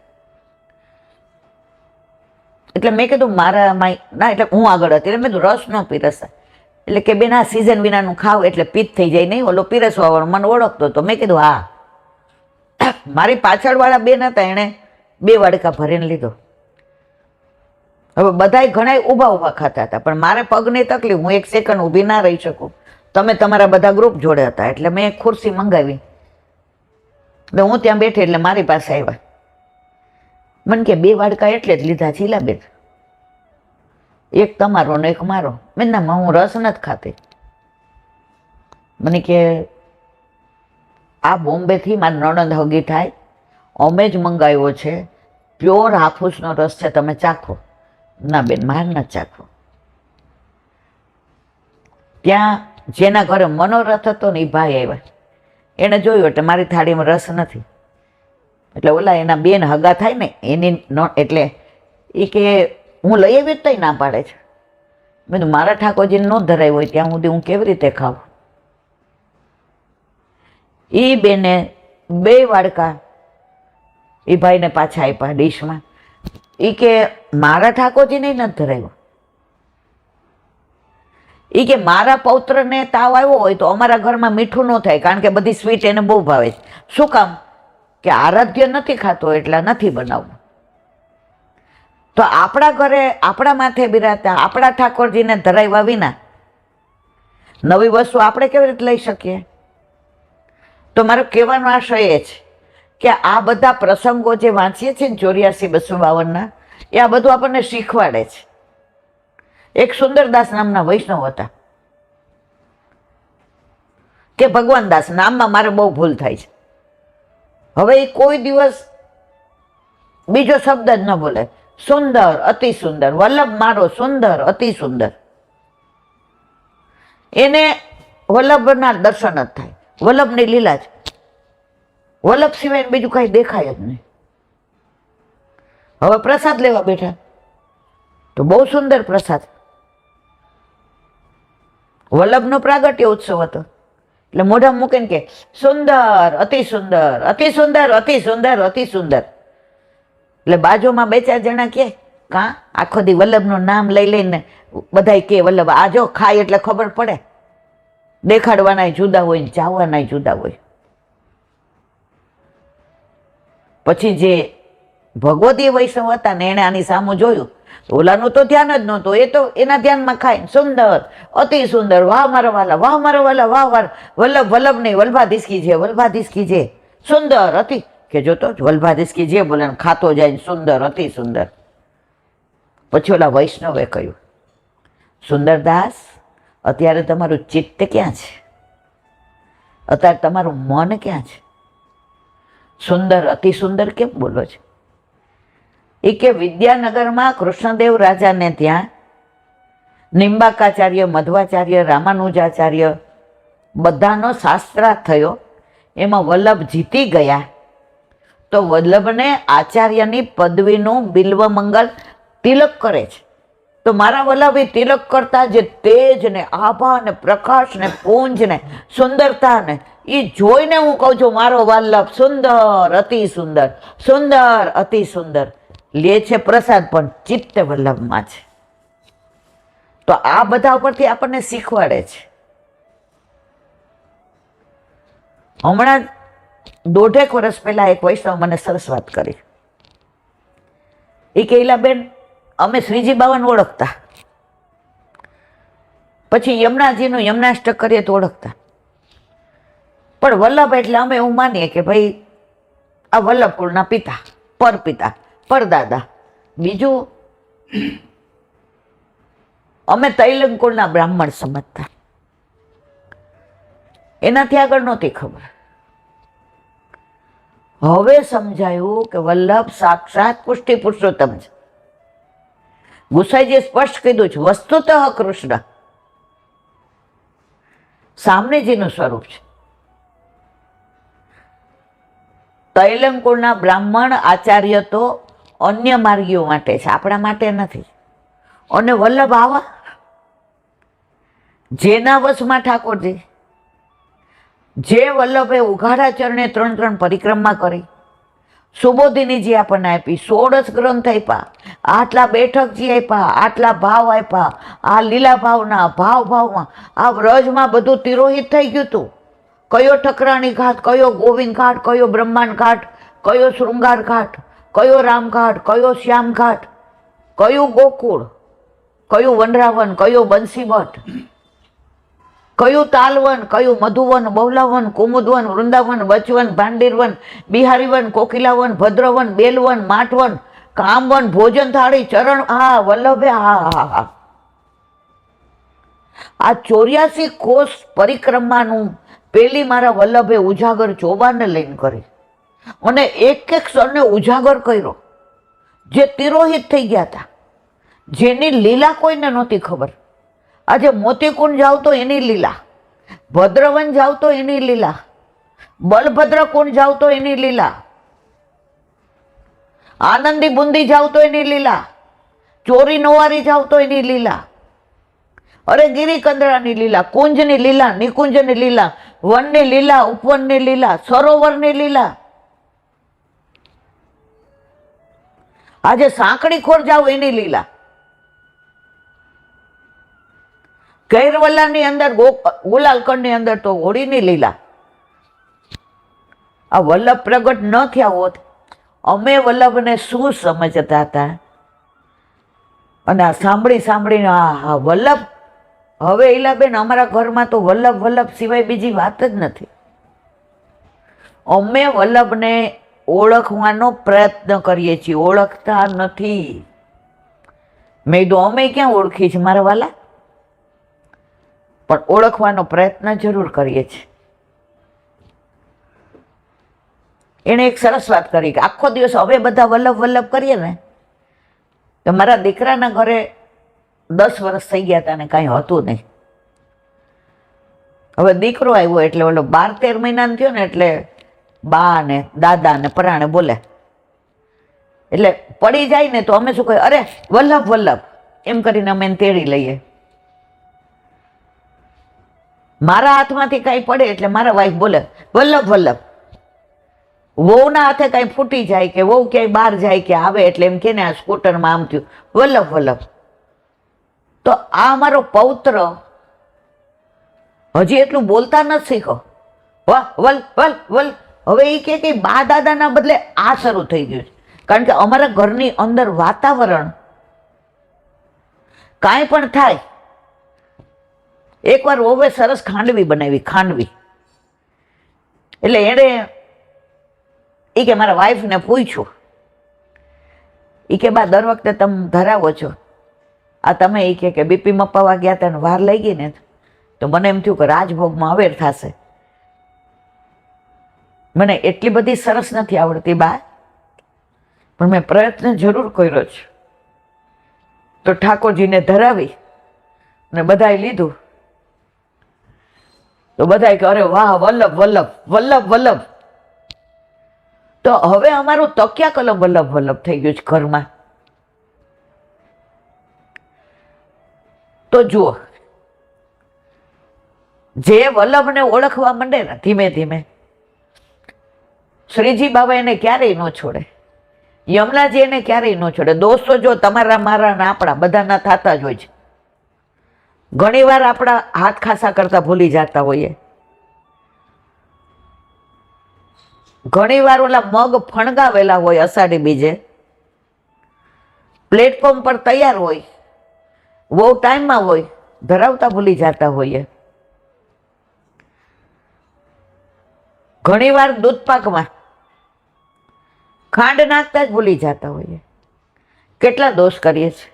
એટલે મેં કીધું મારા ના, એટલે હું આગળ હતી, એટલે મેં કીધું રસ ન પીરસતા. એટલે કે બેન આ સિઝન વિનાનું ખાવ એટલે પિત્ત થઈ જાય નહીં, ઓલો પીરસવા વાળો મને ઓળખતો હતો. મેં કીધું હા. મારી પાછળવાળા બેન હતા, એણે 2 વાડકા ભરીને લીધો. હવે બધાય ઘણા ઊભા ખાતા હતા, પણ મારે પગની તકલીફ, હું 1 સેકન્ડ ઊભી ના રહી શકું. તમે તમારા બધા ગ્રુપ જોડે હતા, એટલે મેં એક ખુરશી મંગાવી, એટલે હું ત્યાં બેઠી, એટલે મારી પાસે આવ્યા. મને કે 2 વાડકા એટલે જ લીધા શીલાબેન, એક તમારો ને એક મારો. મેં ના, હું રસ નથી ખાતી. મને કે આ બોમ્બેથી મારી નણંદ હગી થાય, અમે જ મંગાવ્યો છે, પ્યોર હાફૂસનો રસ છે, તમે ચાખો. ના બેન, મારે નથી ચાખવો. ત્યાં જેના ઘરે મનોરથ હતો ને એ ભાઈ આવ્યા, એણે જોયું એટલે મારી થાળીમાં રસ નથી. એટલે ઓલા એના બેન હગા થાય ને એની એટલે એ કે હું લઈ આવી તોય ના પાડે છે. મેં તો મારા ઠાકોરજીને ન ધરાય હોય ત્યાં સુધી હું કેવી રીતે ખાવું. એ બેને 2 વાડકા એ ભાઈને પાછા આપ્યા ડીશમાં. એ કે મારા ઠાકોરજીને નથી ધરાવ્યો. એ કે મારા પૌત્રને તાવ આવ્યો હોય તો અમારા ઘરમાં મીઠું ન થાય, કારણ કે બધી સ્વીટ એને બહુ ભાવે છે. શું કામ? કે આરાધ્ય નથી ખાતો એટલે નથી બનાવવું. તો આપણા ઘરે આપણા માથે બિરાજતા આપણા ઠાકોરજીને ધરાવ્યા વિના નવી વસ્તુ આપણે કેવી રીતે લઈ શકીએ? તો મારો કહેવાનો આશય એ છે કે આ બધા પ્રસંગો જે વાંચીએ છીએ ને 84-252 એ આ બધું આપણને શીખવાડે છે. એક સુંદરદાસ નામના વૈષ્ણવ હતા, કે ભગવાનદાસ, નામમાં મારે બહુ ભૂલ થાય છે. હવે એ કોઈ દિવસ બીજો શબ્દ જ ન બોલે. સુંદર, અતિ સુંદર, વલ્લભ મારો સુંદર, અતિ સુંદર. એને વલ્લભના દર્શન જ થાય, વલ્લભની લીલા જ. વલ્લભ સિવાય બીજું કઈ દેખાય જ નહીં. હવે પ્રસાદ લેવા બેઠા તો બહુ સુંદર પ્રસાદ, વલ્લભનો પ્રાગટ્ય ઉત્સવ હતો. એટલે મોઢા મૂકીને કે સુંદર, અતિ સુંદર, અતિ સુંદર, અતિ સુંદર, અતિ સુંદર. એટલે બાજુમાં 2-4 જણા કે કાં આખો દી વલ્લભનું નામ લઈ લઈને બધા કે વલ્લભ આ જો ખાય એટલે ખબર પડે. દેખાડવાના જુદા હોય ને ચાવવાના જુદા હોય. પછી જે ભગવતી વૈષ્ણવ હતા ને એને આની સામું જોયું, ઓલાનું તો ધ્યાન જ નહોતું. એ તો એના ધ્યાનમાં ખાય સુંદર, અતિ સુંદર, વાહ મારા વાલા, વાહ મારા વાલા, વાહ વાહ, વલ્લભ વલ્લભ નહીં, વલ્ભાધીશ કીજે, વલ્ભાધીશ કીજે, સુંદર અતિ. કે જોતો વલ્ભાધીશ કીજે બોલે, ખાતો જાય સુંદર, અતિ સુંદર. પછી ઓલા વૈષ્ણવે કહ્યું સુંદરદાસ, અત્યારે તમારું ચિત્ત ક્યાં છે? અત્યારે તમારું મન ક્યાં છે? સુંદર, અતિ સુંદર કેમ બોલો છો? એ કે વિદ્યાનગરમાં કૃષ્ણદેવ રાજાને ત્યાં નિંબાકાચાર્ય, મધ્વાચાર્ય, રામાનુજાચાર્ય બધાનો શાસ્ત્રાર્થ થયો. એમાં વલ્લભ જીતી ગયા. તો વલ્લભને આચાર્યની પદવીનું બિલ્વમંગલ તિલક કરે છે. તો મારા વલ્લભ એ તિલક કરતા જે તેજ ને આભા ને પ્રકાશ ને પુંજ ને સુંદરતા ને એ જોઈને હું કહું છું મારો વલ્લભ સુંદર, અતિ સુંદર, સુંદર અતિ સુંદર. લે છે પ્રસાદ પણ ચિત્ત વલ્લભમાં છે. તો આ બધા ઉપરથી આપણને શીખવાડે છે. હમણાં 1.5 વર્ષ પહેલા એક વૈષ્ણવ મને સરસ વાત કરી. એ કહેલા, બેન અમે શ્રીજી બાવાને ઓળખતા, પછી યમુનાજીનું યમુનાષ્ટક કરીએ તો ઓળખતા, પણ વલ્લભ એટલે અમે એવું માનીએ કે ભાઈ આ વલ્લભ કુળના પિતા, પરપિતા, પરદાદા. બીજું અમે તૈલંગ કુળના બ્રાહ્મણ સમજતા. એનાથી આગળ નહોતી ખબર. હવે સમજાયું કે વલ્લભ સાક્ષાત પુષ્ટિ પુરુષોત્તમ છે. ગુસાઈજીએ સ્પષ્ટ કીધું છે, વસ્તુતઃ કૃષ્ણ સામનેજીનું સ્વરૂપ છે. તૈલંગ કુળના બ્રાહ્મણ આચાર્ય તો અન્ય માર્ગીઓ માટે છે, આપણા માટે નથી. અને વલ્લભ આવા જેના વશમાં ઠાકોરજી, જે વલ્લભે ઉઘાડા ચરણે 3 પરિક્રમા કરી, સુબોધિનીજી આપણને આપી, 16 ગ્રંથ આપ્યા, આટલા બેઠકજી આપ્યા, આટલા ભાવ આપ્યા, આ લીલા ભાવના ભાવમાં આ વ્રજમાં બધું તિરોહિત થઈ ગયું હતું. કયો ઠકરાણી ઘાટ, કયો ગોવિંદ ઘાટ, કયો બ્રહ્માંડ ઘાટ, કયો શૃંગાર ઘાટ, કયો રામ ઘાટ, કયો શ્યામ ઘાટ, કયું ગોકુળ, કયું વનરાવન, કયો બંસીવટ, કયું તાલવન, કયું મધુવન, બહુલાવન, કુમુદવન, વૃંદાવન, બચવન, ભાંડીરવન, બિહારીવન, કોકિલાવન, ભદ્રવન, બેલવન, માટવન, કામવન, ભોજન થાળી, ચરણ. હા વલ્લભે, હા. આ 84 કોષ પરિક્રમાનું પેલી મારા વલ્લભે ઉજાગર ચોબાને લઈને કરી અને એક ક્ષણને ઉજાગર કર્યો. જે તિરોહિત થઈ ગયા હતા, જેની લીલા કોઈને નહોતી ખબર. આજે મોતીકુંડ જાવ તો એની લીલા, ભદ્રવન જાવ તો એની લીલા, બલભદ્ર કુંડ જાવ તો એની લીલા, આનંદી બુંદી જાવ તો એની લીલા, ચોરી નવારી જાવ તો એની લીલા, અરે ગિરી કંદરાની લીલા, કુંજની લીલા, નિકુંજની લીલા, વનની લીલા, ઉપવનની લીલા, સરોવરની લીલા. આજે સાંકડી ખોર જાવ એની લીલા. ગૈરવલ્લાની અંદર, ગુલાલકંડની અંદર તો હોળીની લીલા. આ વલ્લભ પ્રગટ ન થયા હોત, અમે વલ્લભને શું સમજતા હતા? અને આ સાંભળીને આ વલ્લભ, હવે ઈલાબેન અમારા ઘરમાં તો વલ્લભ સિવાય બીજી વાત જ નથી. અમે વલ્લભને ઓળખવાનો પ્રયત્ન કરીએ છીએ, ઓળખતા નથી. મેં કીધું અમે ક્યાં ઓળખી છે મારા વાલા, પણ ઓળખવાનો પ્રયત્ન જરૂર કરીએ છીએ. એણે એક સરસ વાત કરી કે આખો દિવસ હવે બધા વલ્લભ કરીએ ને, તો મારા દીકરાના ઘરે 10 વર્ષ થઈ ગયા હતા ને કાંઈ હતું નહીં. હવે દીકરો આવ્યો એટલે ઓલો 12-13 મહિનાનો થયો ને એટલે બા ને દાદા ને પરાણે બોલે, એટલે પડી જાય ને તો અમે શું કહીએ, અરે વલ્લભ એમ કરીને અમે એને તેડી લઈએ. મારા હાથમાંથી કાંઈ પડે એટલે મારા વાઈફ બોલે વલ્લભ. વહુના હાથે કાંઈ ફૂટી જાય કે વહુ ક્યાંય બહાર જાય કે આવે એટલે એમ કે ને આ સ્કૂટરમાં આમ થયું, વલ્લભ. તો આ અમારો પૌત્ર હજી એટલું બોલતા નથી શીખો, વલ. હવે એ કે બા દાદાના બદલે આ શરૂ થઈ ગયું છે. કારણ કે અમારા ઘરની અંદર વાતાવરણ કાંઈ પણ થાય. એકવાર વહુએ સરસ ખાંડવી બનાવી, એટલે એણે એ કે મારા વાઈફને પૂછ્યું, એ કે બા દર વખતે તમે ધરાવો છો, આ તમે એ કે બીપી મપાવા ગયા હતા ને વાર લઈ ગઈ ને, તો મને એમ થયું કે રાજભોગમાં અવેર થશે. મને એટલી બધી સરસ નથી આવડતી બા, પણ મેં પ્રયત્ન જરૂર કર્યો છે. તો ઠાકોરજીને ધરાવી અને બધાએ લીધું. તો બધાએ કે અરે વાહ વલ્લભ વલ્લભ વલ્લભ વલ્લભ. તો હવે અમારું તકિયા કલમ વલ્લભ વલ્લભ થઈ ગયું છે ઘરમાં. તો જુઓ, જે વલ્લભને ઓળખવા માંડે ને ધીમે ધીમે, શ્રીજી બાબા એને ક્યારેય ન છોડે, યમુનાજી એને ક્યારેય ન છોડે. દોસ્તો જો તમારા મારા ને આપણા બધાના થતા જ હોય છે. ઘણી વાર આપણા હાથ ખાસા કરતા ભૂલી જતા હોઈએ, ઘણી વાર ઓલા મગ ફણગાવેલા હોય અષાઢી બીજે, પ્લેટફોર્મ પર તૈયાર હોય, બહુ ટાઈમમાં હોય, ધરાવતા ભૂલી જતા હોઈએ. ઘણી વાર દૂધપાકમાં ખાંડ નાખતા જ ભૂલી જતા હોઈએ. કેટલા દોષ કરીએ છીએ.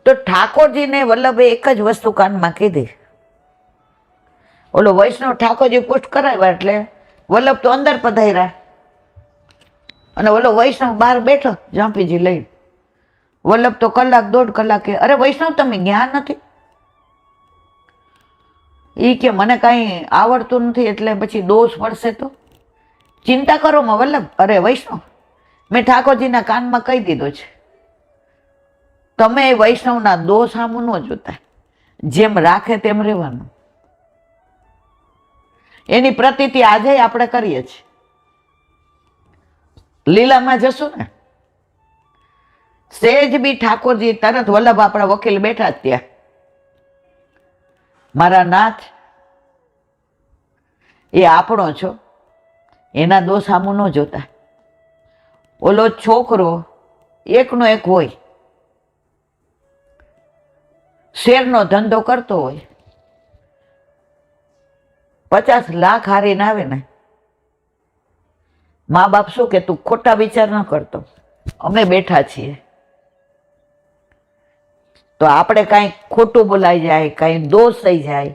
તો ઠાકોરજીને વલ્લભે એક જ વસ્તુ કાનમાં કીધી. ઓલો વૈષ્ણવ ઠાકોરજી પુષ્ટ કરાવ્યા એટલે વલ્લભ તો અંદર પધાર્યા અને ઓલો વૈષ્ણવ બહાર બેઠો જાંપીજી લઈ. વલ્લભ તો કલાક દોઢ કલાકે, અરે વૈષ્ણવ તમે જ્ઞાન નથી? એ કે મને કાંઈ આવડતું નથી એટલે પછી દોષ પડશે તો ચિંતા કરો માં વલ્લભ. અરે વૈષ્ણવ, મેં ઠાકોરજીના કાનમાં કહી દીધું છે, તમે વૈષ્ણવના દોષ સામું ન જોતા, જેમ રાખે તેમ રહેવાનું. એની પ્રતીતિ આજે આપણે કરીએ છીએ. લીલામાં જશું ને, સેજ બી ઠાકોરજી તરત વલ્લભ આપણા વકીલ બેઠા જ ત્યાં, મારા નાથ એ આપણો છો, એના દોષ સામું ન જોતા. ઓલો છોકરો એકનો એક હોય, શેરનો ધંધો કરતો હોય, 50 લાખ હારીને આવે ને, મા બાપ શું કે તું ખોટા વિચાર ન કરતો, અમે બેઠા છીએ. તો આપણે કાંઈ ખોટું બોલાઈ જાય, કાંઈ દોષ થઈ જાય,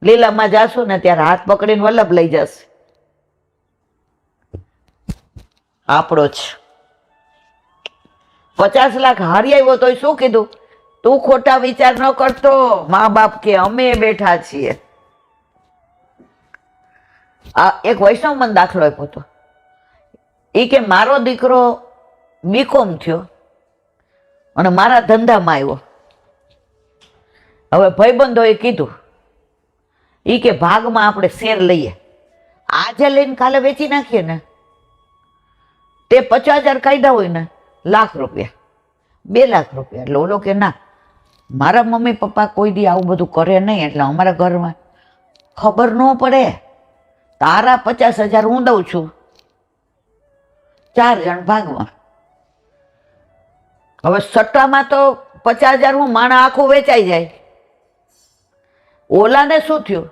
લીલામાં જાશું ને ત્યારે હાથ પકડીને વલ્લભ લઈ જશે, આપણો જ. 50 લાખ હારી આવ્યો તોય શું કીધું? તું ખોટા વિચાર ન કરતો, મા બાપ કે અમે બેઠા છીએ. આ એક વૈષ્ણવ મને દાખલો આપ્યો હતો. એ કે મારો દીકરો બીકોમ થયો અને મારા ધંધામાં આવ્યો. હવે ભાઈબંધોએ કીધું, એ કે ભાગમાં આપણે શેર લઈએ, આજે લઈને કાલે વેચી નાખીએ ને, તે 50,000 કાઢ્યા હોય ને, લાખ રૂપિયા, 2 લાખ રૂપિયા. એટલે ઓલો કે ના, મારા મમ્મી પપ્પા કોઈ દી આવું બધું કરે નહીં, એટલે અમારા ઘરમાં ખબર ન પડે. તારા 50,000 હું દઉં છું, 4 જણ ભાગમાં. હવે સટ્ટામાં તો 50,000 હું માણા આખું વેચાઈ જાય. ઓલાને શું થયું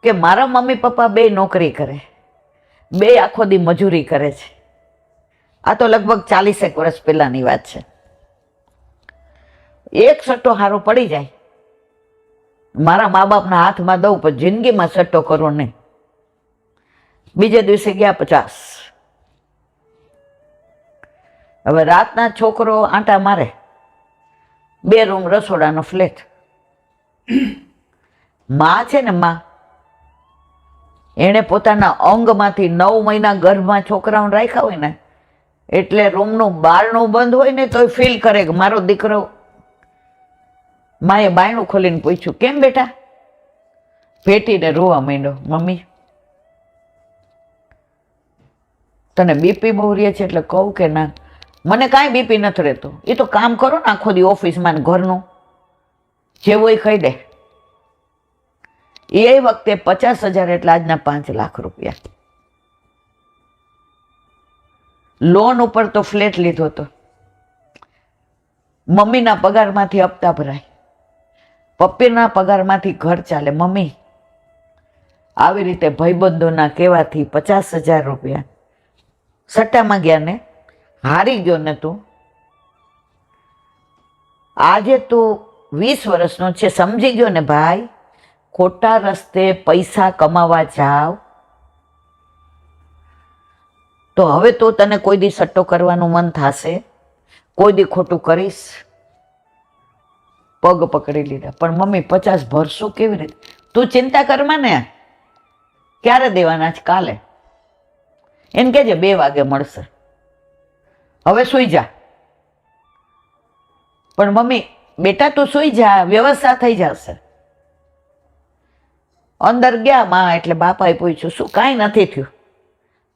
કે મારા મમ્મી પપ્પા 2 નોકરી કરે, 2 આખો દી મજૂરી કરે છે. આ તો લગભગ 40 વર્ષ પહેલાની વાત છે. એક સટ્ટો હારો પડી જાય, મારા મા બાપના હાથમાં દઉં, પણ જિંદગીમાં સટ્ટો કરો નહીં. બીજે દિવસે ગયા 50. હવે રાતના છોકરો આંટા મારે, 2 રૂમ રસોડાનો ફ્લેટ. માં છે ને માં, એણે પોતાના અંગમાંથી 9 મહિના ગર્ભમાં છોકરાઓને રાખ્યા હોય ને, એટલે રૂમનું બારણું બંધ હોય ને તોય ફીલ કરે કે મારો દીકરો. માએ બાયણું ખોલીને પૂછ્યું, કેમ બેટા? ભેટીને રોવા માંડ્યો, મમ્મી તને બીપી બહુ રહે છે? એટલે કહું કે ના, મને કાંઈ બીપી નથી રહેતો, એ તો કામ કરો ને આખો દી ઓફિસમાં ને ઘરનું, જેવું એ કહી દે. એ વખતે 50,000 એટલે આજના 5 લાખ રૂપિયા. લોન ઉપર તો ફ્લેટ લીધો હતો, મમ્મીના પગારમાંથી હપ્તા ભરાય, પપ્પીના પગારમાંથી ઘર ચાલે. મમ્મી આવી રીતે ભાઈબંધોના કહેવાથી 50,000 રૂપિયા સટ્ટામાં ગયા ને, હારી ગયો ને તું, આજે તું 20 વર્ષનો છે, સમજી ગયો ને ભાઈ, ખોટા રસ્તે પૈસા કમાવા જાવ તો હવે તો તને કોઈ દી સટ્ટો કરવાનું મન થશે, કોઈ દી ખોટું કરીશ. પગ પકડી લીધા. પણ મમ્મી 50 ભરશું કેવી રીતે? તું ચિંતા કરમાં ને, ક્યારે દેવાના છે? કાલે. એને કહેજે 2 વાગે મળશે. હવે સુઈ જા. પણ મમ્મી, બેટા તું સુઈ જા, વ્યવસ્થા થઈ જશે. અંદર ગયા માં એટલે બાપાએ પૂછ્યું, શું કાંઈ નથી થયું?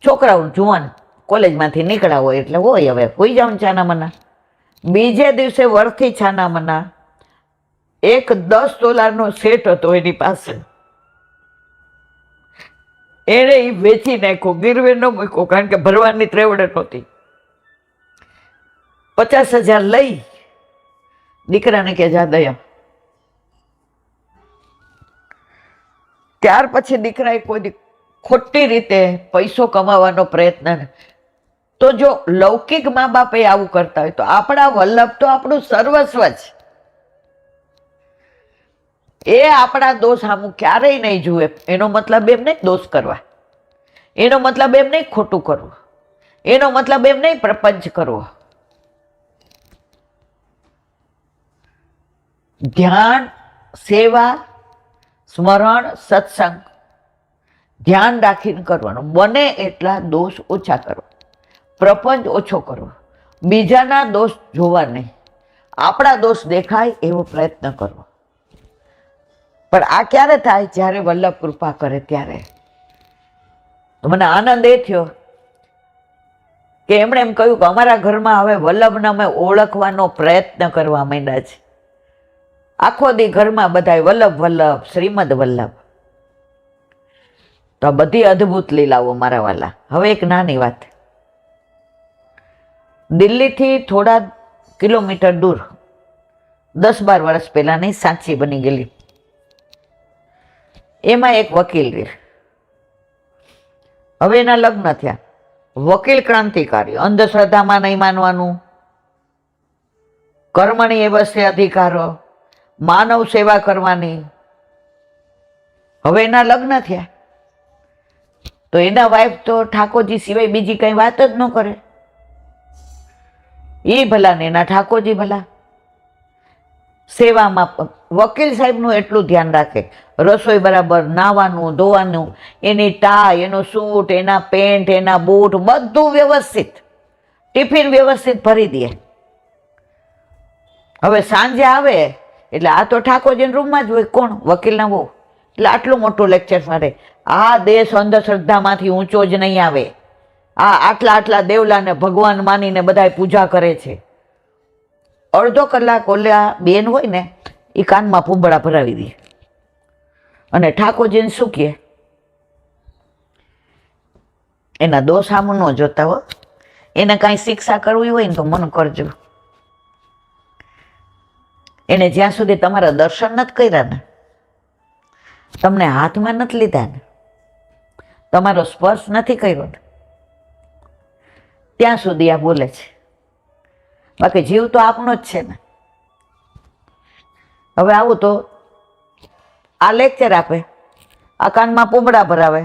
છોકરાઓ જુવાન કોલેજમાંથી નીકળ્યા હોય એટલે હોય, હવે હોઈ જાવ છાના મના. બીજે દિવસે વરથી છાના મના એક $10 સેટ હતો એની પાસે, એને એ વેચી નાખ્યો, ગીરવે ન મૂક્યો, કારણ કે ભરવાની ત્રેવડે નહોતી. 50,000 લઈ દીકરાને કે જા દયા. ત્યાર પછી દીકરાએ કોઈ ખોટી રીતે પૈસો કમાવાનો પ્રયત્ન. તો જો લૌકિક મા બાપ આવું કરતા હોય તો આપણા વલ્લભ તો આપણું સર્વસ્વ છે. એ આપણા દોષ સામું ક્યારેય નહીં જુએ. એનો મતલબ એમ નહીં દોષ કરવા, એનો મતલબ એમ નહીં ખોટું કરવું, એનો મતલબ એમ નહીં પ્રપંચ કરવો. ધ્યાન, સેવા, સ્મરણ, સત્સંગ ધ્યાન રાખીને કરવાનું. બને એટલા દોષ ઓછા કરવા, પ્રપંચ ઓછો કરવો, બીજાના દોષ જોવા નહીં, આપણા દોષ દેખાય એવો પ્રયત્ન કરવો. પણ આ ક્યારે થાય? જ્યારે વલ્લભ કૃપા કરે ત્યારે. તો મને આનંદ એ થયો કે એમણે એમ કહ્યું કે અમારા ઘરમાં હવે વલ્લભને અમે ઓળખવાનો પ્રયત્ન કરવા માંડ્યા છે. આખો દી ઘરમાં બધા વલ્લભ વલ્લભ, શ્રીમદ વલ્લભ. તો આ બધી અદ્ભુત લીલાઓ મારા વાલા. હવે એક નાની વાત, દિલ્હીથી થોડા કિલોમીટર દૂર 10-12 વર્ષ પહેલાની સાચી બની ગયેલી. એમાં એક વકીલ રહે. હવે એના લગ્ન થયા. વકીલ ક્રાંતિકારી, અંધશ્રદ્ધામાં નહીં માનવાનું, કર્મણી એવસ્ય અધિકારો, માનવ સેવા કરવાની. હવે એના લગ્ન થયા તો એના વાઈફ તો ઠાકોરજી સિવાય બીજી કઈ વાત જ ન કરે. એ ભલા ને એના ઠાકોરજી ભલા. સેવામાં વકીલ સાહેબનું એટલું ધ્યાન રાખે, રસોઈ બરાબર, નાવાનું ધોવાનું, એની ટાઈ, એનો સૂટ, એના પેન્ટ, એના બૂટ બધું વ્યવસ્થિત, ટિફિન વ્યવસ્થિત ભરી દે. હવે સાંજે આવે એટલે આ તો ઠાકોરજીના રૂમમાં જ હોય. કોણ? વકીલના બહુ. એટલે આટલું મોટું લેક્ચર ફાડે, આ દેશ અંધશ્રદ્ધામાંથી ઊંચો જ નહીં આવે, આ આટલા દેવલાને ભગવાન માનીને બધા પૂજા કરે છે. અડધો કલાક ઓલા બેન હોય ને એ કાનમાં પૂંબળા ભરાવી દે અને ઠાકોરજીને શું કહે? એના દોષ સામું ન જોતા હો. એને કાંઈ શિક્ષા કરવી હોય ને તો મન કરજો. એને જ્યાં સુધી તમારા દર્શન નથી કર્યા ને, તમને હાથમાં નથી લીધા ને, તમારો સ્પર્શ નથી કર્યો ને, ત્યાં સુધી આ બોલે છે. બાકી જીવ તો આપનો જ છે ને. હવે આવું તો આ લેક્ચર આપે, આ કાનમાં પૂંબડા ભરાવે,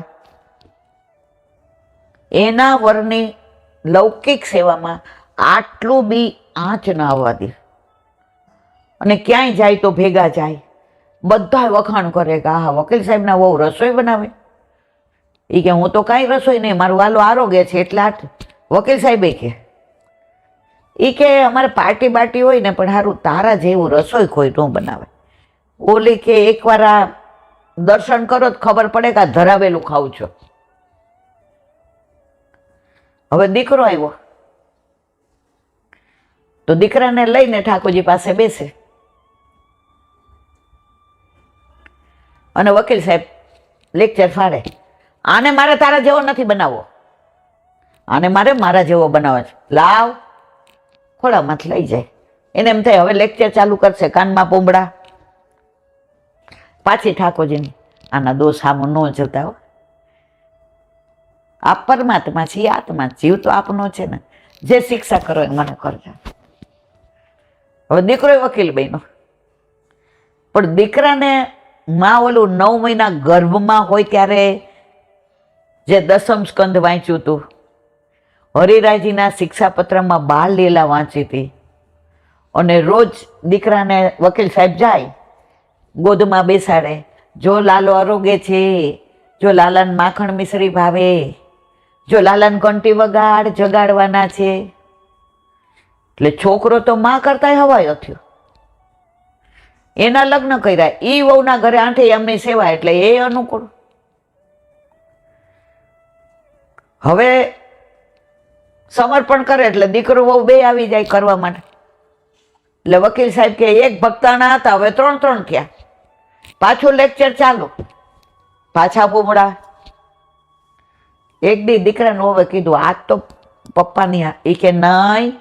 એના વરની લૌકિક સેવામાં આટલું બી આંચ ના આવવા દે. અને ક્યાંય જાય તો ભેગા જાય, બધા વખાણ કરે કે આ વકીલ સાહેબના વહુ રસોઈ બનાવે. એ કે હું તો કાંઈ રસોઈ નહીં, મારું વાલો આરોગ્ય છે. એટલે આ વકીલ સાહેબે કે એ કે અમારે પાર્ટી બાર્ટી હોય ને પણ સારું તારા જેવું રસોઈ કોઈ ન બનાવે. ઓલી કે એકવાર આ દર્શન કરો તો ખબર પડે કે આ ધરાવેલું ખાવું છો. હવે દીકરો આવ્યો તો દીકરાને લઈને ઠાકોરજી પાસે બેસે અને વકીલ સાહેબ લેક્ચર ફાડે, આને મારે તારા જેવો નથી બનાવવો, આને મારે મારા જેવો બનાવવો છે, લાવ. ખોળામાંથી લઈ જાય. એને એમ થાય હવે લેક્ચર ચાલુ કરશે, કાનમાં પૂંબડા. પાછી ઠાકોરજીની આના દોષ સામો ન જતા હો. આ પરમાત્મા છે, આત્મા, જીવ તો આપનો છે ને. જે શિક્ષા કરો એ મને કરજો. હવે દીકરો વકીલ બન્યો, પણ દીકરાને માં ઓલું 9 મહિના ગર્ભમાં હોય ત્યારે જે દસમ સ્કંદ વાંચ્યું હતું, હરિરાયજીના શિક્ષાપત્રમાં બાળ લીલા વાંચી હતી, અને રોજ દીકરાને વકીલ સાહેબ જાય ગોદમાં બેસાડે, જો લાલો આરોગે છે, જો લાલાને માખણ મિશ્રી ભાવે, જો લાલાને ઘંટી વગાડ જગાડવાના છે. એટલે છોકરો તો માં કરતા હવાયો થયો. એના લગ્ન કર્યા, ઈ વહુના ઘરે આંઠે એમની સેવા, એટલે એ અનુકૂળ. હવે સમર્પણ કરે એટલે દીકરો વહુ બે આવી જાય કરવા માટે. એટલે વકીલ સાહેબ કે એક ભક્તાના હતા, હવે 3 થયા. પાછું લેક્ચર ચાલુ, પાછા પૂમડા. એક દી દીકરાને હવે કીધું આજ તો પપ્પાની, એ કે નહીં,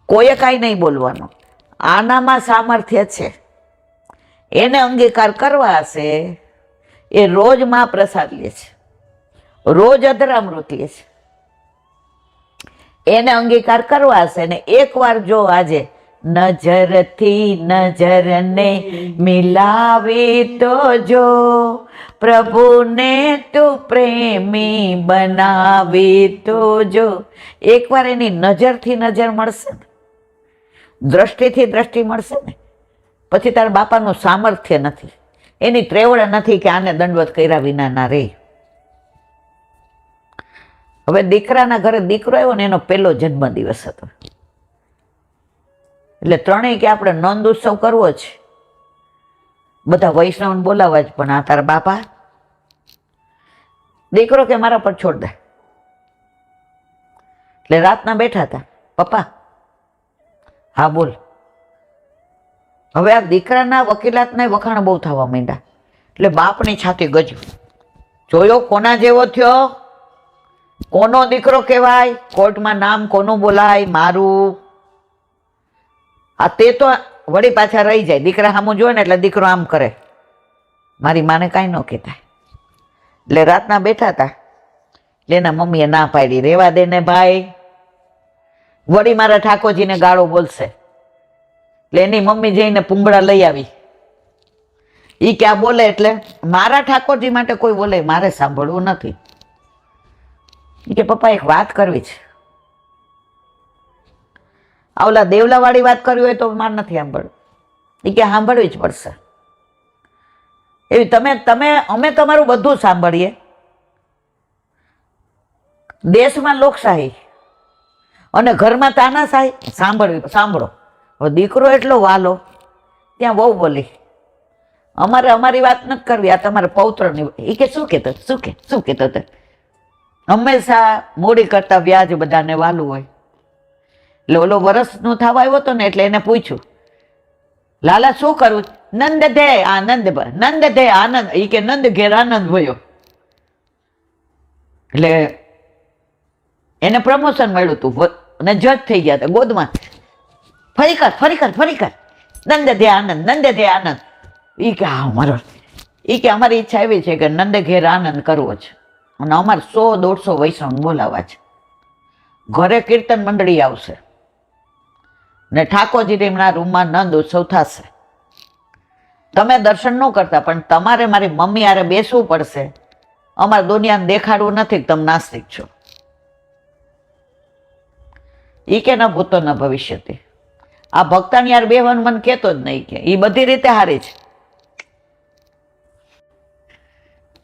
કોઈએ કાંઈ નહીં બોલવાનું, આનામાં સામર્થ્ય છે, એને અંગીકાર કરવા હશે. એ રોજ માં પ્રસાદ લે છે, રોજ અધરામૃત લે છે, એને અંગીકાર કરવા હશે. ને એકવાર જો આજે નજરથી નજરને મિલાવી તો જો, પ્રભુને તું પ્રેમી બનાવી તો જો. એકવાર એની નજરથી નજર મળશે ને, દ્રષ્ટિથી દ્રષ્ટિ મળશે ને, પછી તારા બાપાનું સામર્થ્ય નથી, એની ત્રેવડ નથી કે આને દંડવત કર્યા વિના ના રહે. હવે દીકરાના ઘરે દીકરો આવ્યો ને, એનો પહેલો જન્મદિવસ હતો. એટલે ત્રણેય કે આપણે નંદ ઉત્સવ કરવો છે, બધા વૈષ્ણવને બોલાવવા જ, પણ આ તારા બાપા. દીકરો કે મારા પર છોડ દે. એટલે રાતના બેઠા હતા, પપ્પા. હા બોલ. હવે આ દીકરાના વકીલાતના વખાણ બહુ થવા માંડ્યા. એટલે બાપની છાતી ગજ્યું, જોયો કોના જેવો થયો, કોનો દીકરો કહેવાય, કોર્ટમાં નામ કોનું બોલાય, મારું. આ તે તો વળી પાછા રહી જાય, દીકરા સામું જોવે ને એટલે દીકરો આમ કરે, મારી માને કાંઈ ન કહેતા. એટલે રાતના બેઠા હતા, એટલે એના મમ્મીએ ના પાડી, રેવા દે ને ભાઈ, વળી મારા ઠાકોરજીને ગાળો બોલશે. એટલે એની મમ્મી જઈને પૂંગળા લઈ આવી. એ ક્યાં બોલે એટલે મારા ઠાકોરજી માટે કોઈ બોલે, મારે સાંભળવું નથી. એ કે પપ્પા એક વાત કરવી છે. આવલા દેવલા વાળી વાત કરવી હોય તો માર નથી સાંભળવું. એ કે સાંભળવી જ પડશે. એવી અમે તમારું બધું સાંભળીએ. દેશમાં લોકશાહી અને ઘરમાં તાનાશાહી, સાંભળો. હવે દીકરો એટલો વાલો, ત્યાં વહુ બોલી, અમારે અમારી વાત નથી કરવી, આ તમારે પૌત્રની. એ કે શું કહેતો હતો? હંમેશા મૂડી કરતા વ્યાજ બધાને વાલું હોય. એટલે ઓલો વરસનું થવા આવ્યો હતો ને, એટલે એને પૂછ્યું, લાલા શું કરું? નંદ દે આનંદ, નંદ દે આનંદ. એ કે નંદ ઘેર આનંદ ભયો. એટલે એને પ્રમોશન મળ્યું હતું અને જજ થઈ ગયા હતા ગોદમાં. ફરી કર, નંદ દે આનંદ. એ કે હા મારો, એ કે અમારી ઈચ્છા એવી છે કે નંદ ઘેર આનંદ કરવો છે, અને અમારે 100-150 વૈષ્ણવ બોલાવવા છે. ઘરે કીર્તન મંડળી આવશે ને ઠાકોરજીના રૂમમાં નંદ ઉત્સવ થશે. તમે દર્શન ન કરતા, પણ તમારે મારી મમ્મી હારે બેસવું પડશે. અમારે દુનિયાને દેખાડવું નથી કે તમે નાસ્તિક છો. એ કે ન ભૂતો ન ભવિષ્યથી. આ ભક્તાની યાર બેવાનું મને કહેતો જ નહીં, કે એ બધી રીતે હારી છે.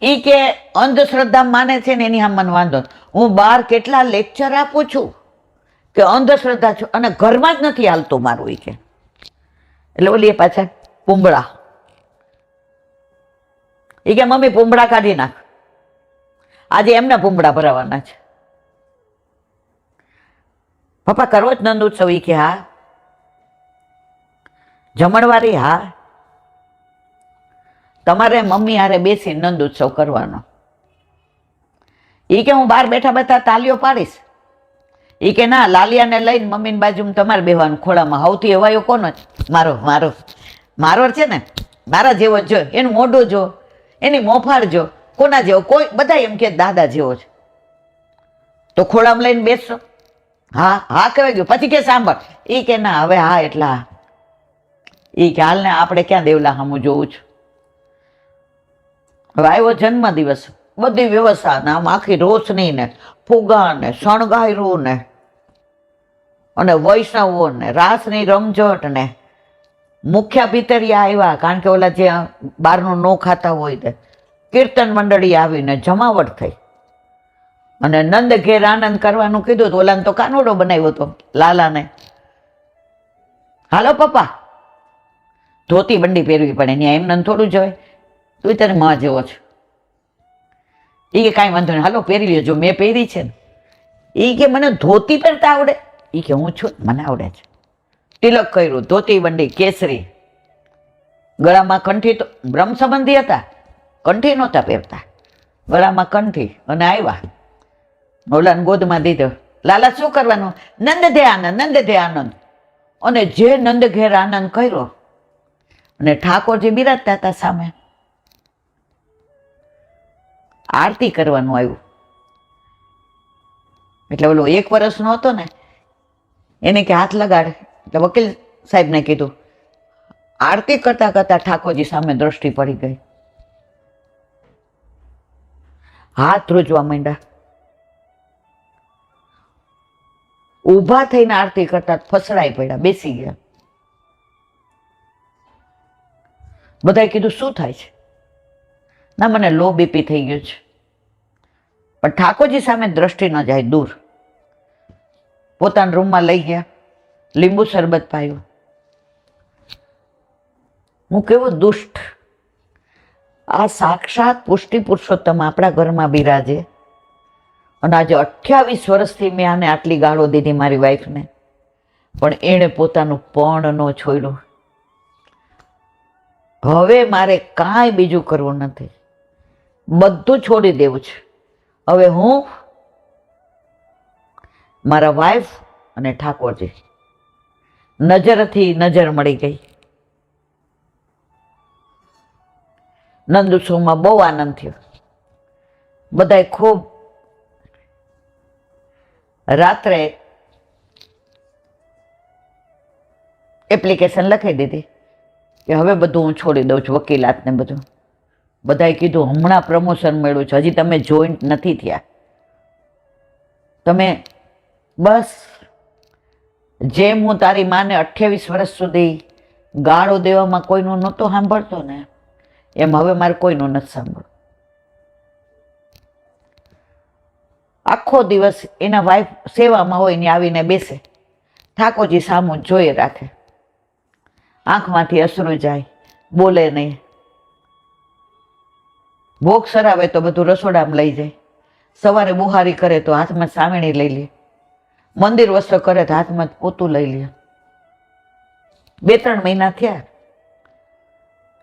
એ કે અંધશ્રદ્ધા માને છે ને એની આમ મને વાંધો. હું બહાર કેટલા લેક્ચર આપું છું કે અંધશ્રદ્ધા છું, અને ઘરમાં જ નથી હાલતું મારું. એ કે એટલે ઓલી પાછા પૂંબળા. એ કે મમ્મી પૂંબળા કાઢી નાખ, આજે એમના પૂંબળા ભરાવાના છે. પપ્પા કરવો જ નંદ ઉત્સવ? એ કે હા. જમણવારી? હા. તમારે મમ્મી હારે બેસી નંદ ઉત્સવ કરવાનો. એ કે હું બહાર બેઠા તાલીઓ પાડીશ. એ કે ના, લાલિયાને લઈને મમ્મીની બાજુમાં તમારે બેવાનું ખોળામાં. સૌથી હવાયો કોનો? મારો છે ને, મારા જેવો જો, એનું મોઢું જો, એની મોફાળ જો, કોના જેવો? કોઈ બધા એમ કે દાદા જેવો છે. તો ખોળામાં લઈને બેસશો. હા હા કહેવાય ગયું. પછી કે સાંભળ, એ કે ના હવે હા એટલા, એ કે હાલ ને આપણે ક્યાં દેવલા સામું જોવું છે. હવે આવ્યો જન્મદિવસ, બધી વ્યવસ્થા ને આમ આખી રોશની ને ફુગા ને શણગાયરું ને અને વૈષ્ણવો ને રાસની રમઝટ ને મુખ્ય ભીતરિયા આવ્યા, કારણ કે ઓલા જે બહારનું નો ખાતા હોય તે કીર્તન મંડળી આવીને જમાવટ થઈ. અને નંદ ઘેર આનંદ કરવાનું કીધું તો ઓલાને તો કાનુડો બનાવ્યો હતો લાલાને. હાલો પપ્પા, ધોતી બંડી પહેરવી પડે ત્યાં એમને થોડું જવાય, તું તારે માં જેવો છે. એ કે કાંઈ વાંધો નહીં, હાલો પહેરી લેજો, મેં પહેરી છે ને. એ કે મને ધોતી પહેરતા આવડે? એ કે હું છું, મને આવડે છે. તિલક કર્યું, ધોતી બંડી કેસરી, ગળામાં કંઠી, તો બ્રહ્મ સંબંધી હતા, કંઠી નહોતા પહેરતા, ગળામાં કંઠી, અને આવ્યા ઓલાને ગોદમાં દીધો. લાલા શું કરવાનું? નંદ દે આનંદ, નંદ દે આનંદ. અને જે નંદ ઘેર આનંદ કર્યો, અને ઠાકોરજી બિરાજતા હતા સામે, આરતી કરવાનું આવ્યું. એટલે ઓલો 1 વર્ષનો હતો ને, એને કે હાથ લગાડે, એટલે વકીલ સાહેબને કીધું. આરતી કરતા કરતા ઠાકોરજી સામે દ્રષ્ટિ પડી ગઈ, હાથ ધ્રુજવા માંડ્યા. ઊભા થઈને આરતી કરતા ફસડાઈ પડ્યા, બેસી ગયા. બધાએ કીધું શું થાય છે? ના મને લો બીપી થઈ ગયું છે. પણ ઠાકોરજી સામે દ્રષ્ટિ ન જાય, દૂર. પોતાના રૂમમાં લઈ ગયા, લીંબુ શરબત પાયું. હું કેવો દુષ્ટ! આ સાક્ષાત પુષ્ટિ પુરુષોત્તમ આપણા ઘરમાં બિરાજે, અને આજે 28 વર્ષથી મેં આને આટલી ગાળો દીધી મારી વાઈફને, પણ એણે પોતાનું પણ ન છોડ્યું. હવે મારે કાંઈ બીજું કરવું નથી, બધું છોડી દેવું છે. હવે હું, મારા વાઈફ અને ઠાકોરજી, નજરથી નજર મળી ગઈ. નંદ ઉત્સવમાં બહુ આનંદ થયો. બધાએ ખૂબ રાત્રે એપ્લિકેશન લખી દીધી કે હવે બધું હું છોડી દઉં છું, વકીલાત ને બધું. બધાએ કીધું હમણાં પ્રમોશન મળ્યું છે, હજી તમે જોઈન્ટ નથી થયા, તમે બસ જેમ હું તારી માને 28 વર્ષ સુધી ગાળો દેવામાં કોઈનું નહોતો સાંભળતો ને, એમ હવે મારે કોઈનું નથી સાંભળવું. આખો દિવસ એના વાઈફ સેવામાં હોય ને આવીને બેસે, ઠાકોરજી સામું જોઈ રાખે, આંખમાંથી અશ્રુ જાય, બોલે નહીં. ભોગ સરાવે તો બધું રસોડામાં લઈ જાય, સવારે બુહારી કરે તો હાથમાં સાવેણી લઈ લે, મંદિર વસ્ત્ર કરે તો હાથમાં પોતું લઈ લે. 2-3 મહિના થયા.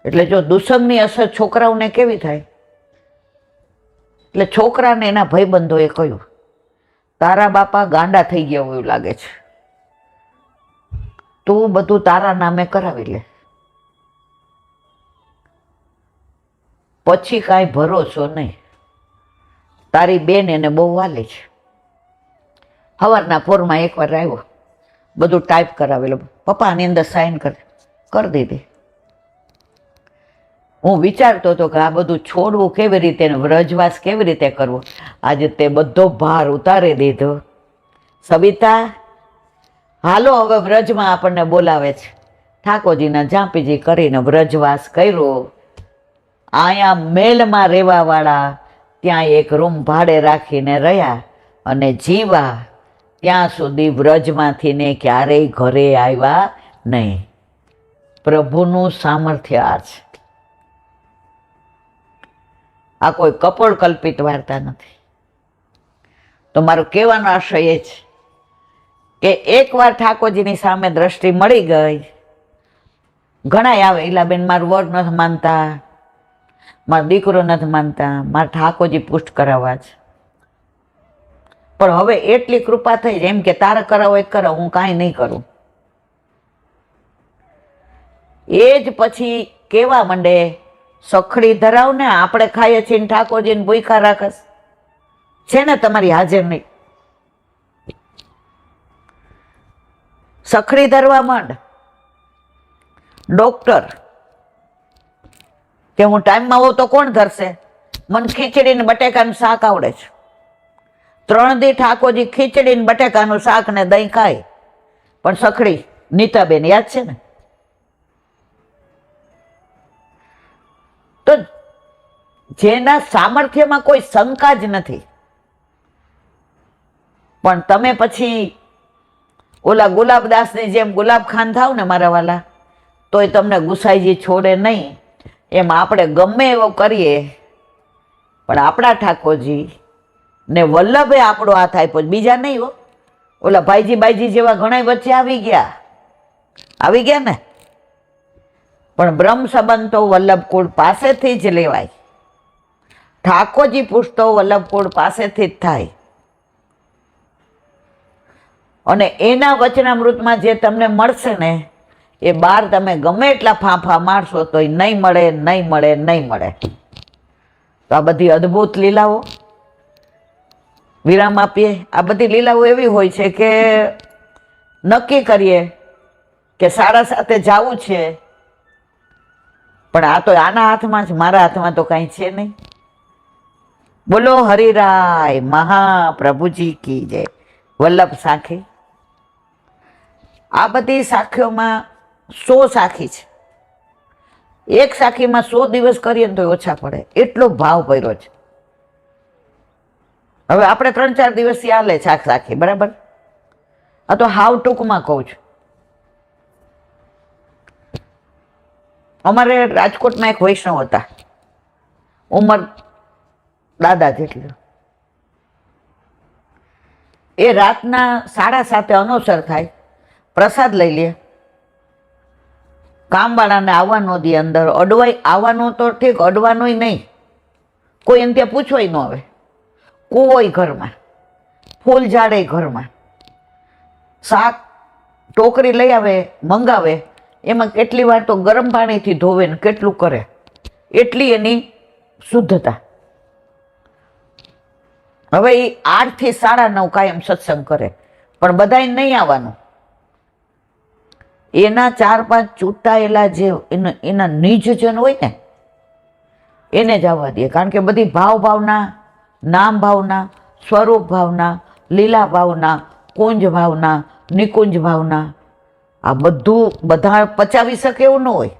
એટલે જો દુસંગની અસર છોકરાઓને કેવી થાય, એટલે છોકરાને એના ભાઈબંધોએ કહ્યું, તારા બાપા ગાંડા થઈ ગયા હોય એવું લાગે છે, તું બધું તારા નામે કરાવી લે, પછી કાંઈ ભરોસો નહીં. તારી બેન એને બહુ વાલી છે. સવારના પોરમાં એકવાર આવ્યો, બધું ટાઈપ કરાવેલું, પપ્પા આની અંદર સાઇન કરી દીધી. હું વિચારતો હતો કે આ બધું છોડવું કેવી રીતે, વ્રજવાસ કેવી રીતે કરવો. આજે તે બધો ભાર ઉતારી દીધો. સવિતા, હાલો હવે વ્રજમાં આપણને બોલાવે છે. ઠાકોરજીના ઝાંપીજી કરીને વ્રજવાસ કર્યો. અહીંયા મેલમાં રહેવાવાળા ત્યાં એક રૂમ ભાડે રાખીને રહ્યા અને જીવા ત્યાં સુધી વ્રજમાંથી ને ક્યારેય ઘરે આવ્યા નહીં. પ્રભુનું સામર્થ્ય આ છે. આ કોઈ કપોળ કલ્પિત વાર્તા નથી. તો મારો કહેવાનો આશય એ છે કે એકવાર ઠાકોરજીની સામે દ્રષ્ટિ મળી ગઈ, ઘણા આવે, ઈલાબેન મારું વર નથી માનતા, મારો દીકરો નથી માનતા, મારા ઠાકોરજી પુષ્ટ કરાવવા છે. પણ હવે એટલી કૃપા થઈ એમ કે તારે કરાવો એ કરો, હું કાંઈ નહીં કરું. એ જ પછી કેવા માંડે, સખડી ધરાવ ને, આપણે ખાઈએ છીએ ને ઠાકોરજીને ભૂખ્યા રાખસ છે ને તમારી હાજર નહીં. સખડી ધરવા માંડ. ડોક્ટર કે હું ટાઈમમાં હોઉં તો કોણ ધરશે? મને ખીચડી ને બટેકાનું શાક આવડે છે. 3 દી ઠાકોરજી ખીચડી ને બટેકાનું શાક ને દહીં ખાય, પણ સખડી નીતાબેન યાદ છે ને? તો જેના સામર્થ્યમાં કોઈ શંકા જ નથી, પણ તમે પછી ઓલા ગુલાબદાસની જેમ ગુલાબખાન થાવ ને મારા વાલા, તોય તમને ગુસાઈજી છોડે નહીં. એમ આપણે ગમે એવો કરીએ, પણ આપણા ઠાકોરજી ને વલ્લભે આપણો હાથ આપ્યો, બીજા નહીં હો. ઓલા ભાઈજી બાઈજી જેવા ઘણા વચ્ચે આવી ગયા ને, પણ બ્રહ્મ સંબંધ તો વલ્લભકુળ પાસેથી જ લેવાય. ઠાકોરજી પૂછતો વલ્લભકુળ પાસેથી જ થાય. અને એના વચનામૃતમાં જે તમને મળશે ને, એ બાર તમે ગમે એટલા ફાંફા મારશો તો નહીં મળે, નહીં મળે, નહીં મળે. તો આ બધી અદ્ભુત લીલાઓ વિરામ આપીએ. આ બધી લીલાઓ એવી હોય છે કે નક્કી કરીએ કે સારા સાથે જવું છે, પણ આ તો આના હાથમાં જ, મારા હાથમાં તો કાંઈ છે નહીં. બોલો હરિરાય મહાપ્રભુજી કી જય. વલ્લભ સાખી. આ બધી સાખીઓમાં 100 સાખી છે. એક સાખીમાં 100 દિવસ કરીએ ને તો ઓછા પડે, એટલો ભાવ ભર્યો છે. હવે આપણે 3-4 દિવસથી હાલે છે આ સાખી, બરાબર? આ તો હાવ ટૂંકમાં કહું છું. અમારે રાજકોટમાં એક વૈષ્ણવ હતા, ઉંમર દાદા જેટલી. એ રાતના 7:30 અનોસર થાય, પ્રસાદ લઈ લે, કામવાળાને આવવાનો દી અંદર. અડવાઈ આવવાનો તો ઠીક, અડવાનોય નહીં. કોઈ એને ત્યાં પૂછવાય ન આવે. કૂવોય ઘરમાં, ફૂલ ઝાડે ઘરમાં, શાક ટોકરી લઈ આવે, મંગાવે, એમાં કેટલી વાર તો ગરમ પાણીથી ધોવે ને કેટલું કરે, એટલી એની શુદ્ધતા. હવે એ 8 થી 9:30 કાયમ સત્સંગ કરે, પણ બધાય નહીં આવવાનું. એના 4-5 ચૂંટાયેલા જે એના નિજજન હોય ને, એને જ આવવા દે. કારણ કે બધી ભાવના, નામ ભાવના, સ્વરૂપ ભાવના, લીલા ભાવના, કુંજ ભાવના, નિકુંજ ભાવના, આ બધું બધા પચાવી શકે એવું ન હોય.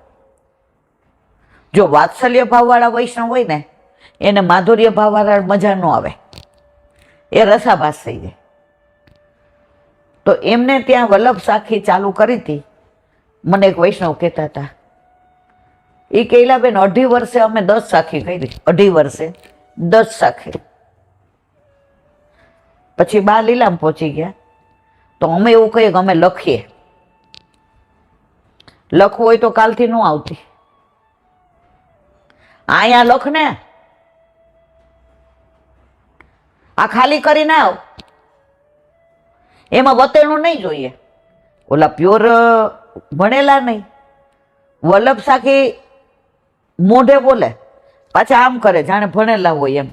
જો વાત્સલ્ય ભાવવાળા વૈષ્ણવ હોય ને, એને માધુર્ય ભાવવાળા મજા ન આવે, એ રસાભાસ થઈ જાય. તો એમને ત્યાં વલ્લભ સાખી ચાલુ કરી હતી. મને એક વૈષ્ણવ કહેતા હતા, એ કહેલા બેન 2.5 વર્ષે અમે 10 સાખી કરી. 2.5 વર્ષે 10 સાખી. પછી બા લીલામાં પહોંચી ગયા. તો અમે એવું કહીએ કે અમે લખીએ. લખવું હોય તો કાલથી ન આવતી, અહીંયા લખ ને, આ ખાલી કરીને આવ. એમાં વતેણું નહીં જોઈએ. ઓલા પ્યોર ભણેલા નહીં. વલ્લભ સાખી મોઢે બોલે, પાછા આમ કરે જાણે ભણેલા હોય એમ.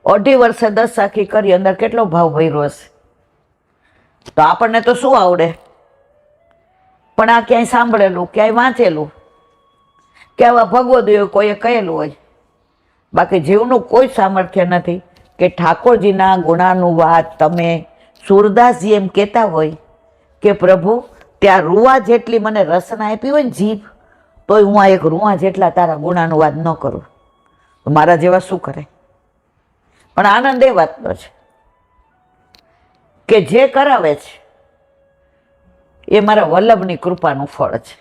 2.5 વર્ષે 10 સાખી કરી, અંદર કેટલો ભાવ ભર્યો હશે. તો આપણને તો શું આવડે, પણ આ ક્યાંય સાંભળેલું, ક્યાંય વાંચેલું, કે આવા ભગવદીઓ કોઈએ કહેલું હોય. બાકી જીવનું કોઈ સામર્થ્ય નથી કે ઠાકોરજીના ગુણાનુવાદ તમે સુરદાસજી એમ કહેતા હોય કે પ્રભુ ત્યાં રૂવા જેટલી મને રસના આપી હોય ને જીભ, તોય હું આ એક રૂવા જેટલા તારા ગુણાનુવાદ ન કરું. તો મારા જેવા શું કરે? પણ આનંદ એ વાતનો છે કે જે કરાવે છે એ મારા વલ્લભની કૃપાનું ફળ છે.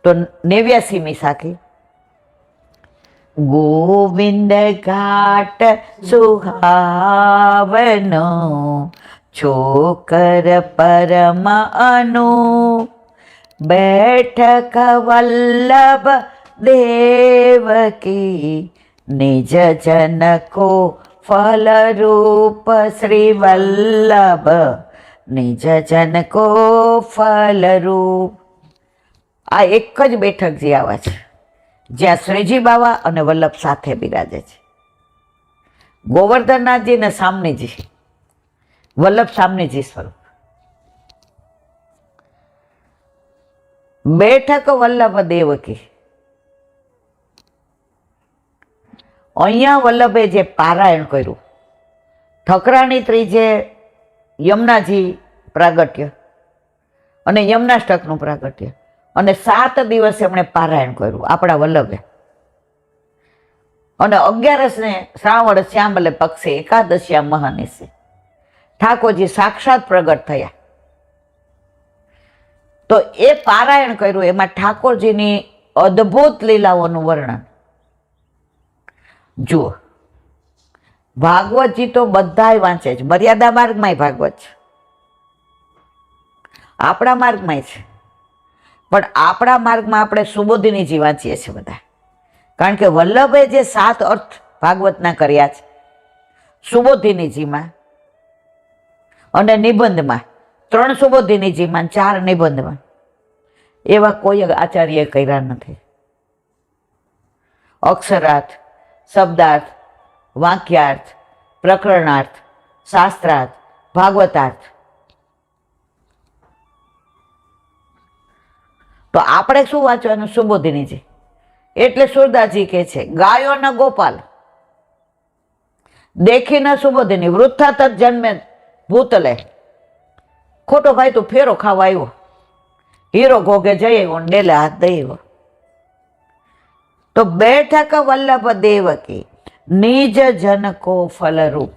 તો 89મી સાખી. ગોવિંદ ઘાટ સુહાવનો, છોકર પરમ અનુ, બેઠક વલ્લભ દેવકી, નિજ જनको ફલ રૂપ શ્રી વલ્લભ, નિજ જनको ફલ રૂપ. આ એક જ બેઠક જે આવા છે જ્યાં શ્રીજી બાવા અને વલ્લભ સાથે બિરાજે છે. ગોવર્ધનનાથજી ને સામનીજી વલ્લભ સામનેજી સ્વરૂપ. બેઠક વલ્લભ દેવકી. અહીંયા વલ્લભે જે પારાયણ કર્યું, ઠકરાણી ત્રીજે યમુનાજી પ્રાગટ્ય અને યમુનાષ્ટકનું પ્રાગટ્ય, અને 7 દિવસ એમણે પારાયણ કર્યું આપણા વલ્લભે. અને 11 શ્રાવણ શ્યામલે પક્ષે એકાદશ્યા મહાનિશે ઠાકોરજી સાક્ષાત પ્રગટ થયા. તો એ પારાયણ કર્યું, એમાં ઠાકોરજીની અદ્ભુત લીલાઓનું વર્ણન જુઓ. ભાગવતજી તો બધાય વાંચે છે, મર્યાદા માર્ગમાંય ભાગવત છે, આપણા માર્ગમાંય છે, પણ આપણા માર્ગમાં આપણે સુબોધિનીજી વાંચીએ છીએ બધા, કારણ કે વલ્લભે જે 7 અર્થ ભાગવતના કર્યા છે સુબોધિનીજીમાં અને નિબંધમાં, 3 સુબોધિનીજીમાં 4 નિબંધમાં, એવા કોઈ આચાર્યએ કર્યા નથી. અક્ષરાર્થ, શબ્દાર્થ, વાક્યાર્થ, પ્રકરણાર્થ, શાસ્ત્રાર્થ, ભાગવતાર્થ. તો આપણે શું વાંચવાનું? સુબોધિનીજી. એટલે સુરદાસજી કહે છે, ગાયો ન ગોપાલ દેખી ન સુબોધિની વૃથા તત જન્મે ભૂતલે. ખોટો ભાઈ તું ફેરો ખાવા આવ્યો, હીરો ઘોઘે જઈ આવ્યો, ડેલે હાથ દઈ આવ્યો. તો બેઠક વલ્લભ દેવકી નિજ જનકો ફલરૂપ.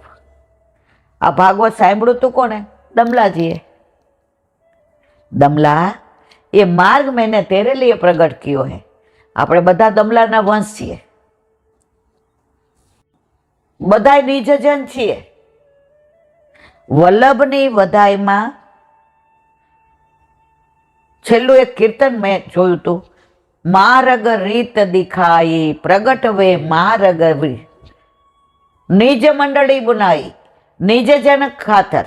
આ ભાગવત સાંભળ્યું તું કોને? દમલાજીએ. દમલા ये मार्ग मैंने तेरे लिए प्रकट कियो है. આપણે બધા દમલાના વંશ છીએ, બધા નિજજન છીએ. વલ્લભની વધાઈમાં છેલ્લું એક કીર્તન મેં જોયું હતું, માર્ગ રીત દિખાઈ પ્રગટ વે માર્ગ નિજ મંડળી બુનાઈ નિજ જન ખાતર.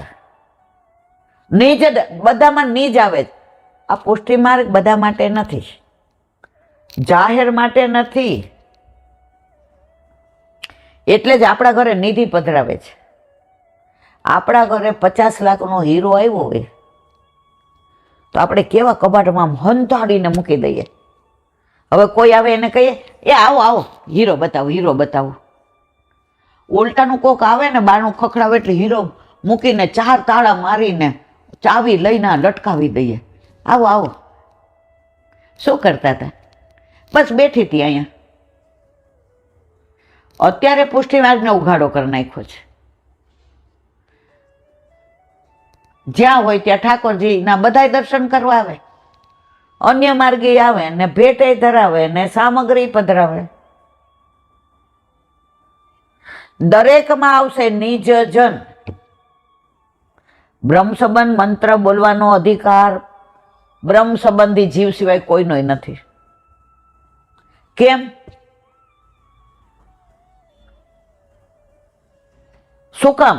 નિજ બધામાં નિજ આવે. આ પુષ્ટિ માર્ગ બધા માટે નથી, જાહેર માટે નથી. એટલે જ આપણા ઘરે નિધિ પધરાવે છે. આપણા ઘરે 50 લાખનો હીરો આવ્યો હોય તો આપણે કેવા કબાટમાં હંતાડીને મૂકી દઈએ. હવે કોઈ આવે એને કહીએ, એ આવો આવો હીરો બતાવો, હીરો બતાવો. ઉલટાનું કોક આવે ને બારણું ખખડાવે એટલે હીરો મૂકીને 4 તાળા મારીને ચાવી લઈને લટકાવી દઈએ. આવો આવો. શું કરતા હતા? બસ બેઠી હતી અહીંયા. અત્યારે પુષ્ટિ માર્ગને ઉઘાડો કરી નાખ્યો છે. જ્યાં હોય ત્યાં ઠાકોરજીના બધાય દર્શન કરવા આવે, અન્ય માર્ગે આવે ને ભેટે ધરાવે ને સામગ્રી પધરાવે. દરેકમાં આવશે નિજ જન. બ્રહ્મ સંબંધ મંત્ર બોલવાનો અધિકાર બ્રહ્મ સંબંધી જીવ સિવાય કોઈનો નથી. કેમ? શું કામ?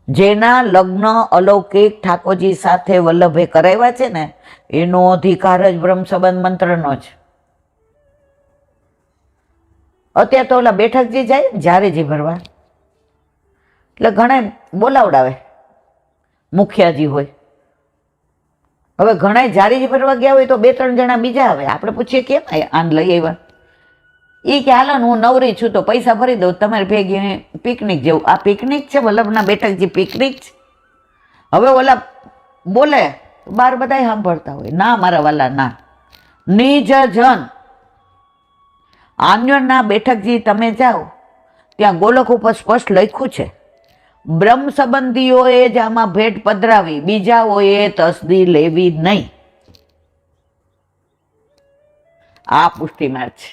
જેના લગ્ન અલૌકિક ઠાકોરજી સાથે વલ્લભે કરાવ્યા છે ને, એનો અધિકાર જ બ્રહ્મ સંબંધ મંત્રનો છે. અત્યારે તો ઓલા બેઠકજી જાય જારેજી ભરવા, એટલે ઘણા બોલાવડાવે, મુખિયાજી હોય. હવે ઘણા જારીજી ભરવા ગયા હોય તો 2-3 જણા બીજા આવે. આપણે પૂછીએ કેમ આન લઈ આવ્યા? એ કે હાલો હું નવરી છું તો પૈસા ભરી દઉં, તમારે ભેગી પિકનિક જેવું. આ પિકનિક છે? વલ્લભના બેઠકજી પિકનિક છે? હવે ઓલા બોલે બાર બધા સાંભળતા હોય, ના મારા વાલા ના. નિજ જન. આન્યોના બેઠકજી તમે જાઓ ત્યાં ગોલક ઉપર સ્પષ્ટ લખ્યું છે, બ્રહ્મ સંબંધીઓએ જ આમાં ભેટ પધરાવી, બીજાઓએ તસદી લેવી નહીં. આ પુષ્ટિ માર્ગ છે.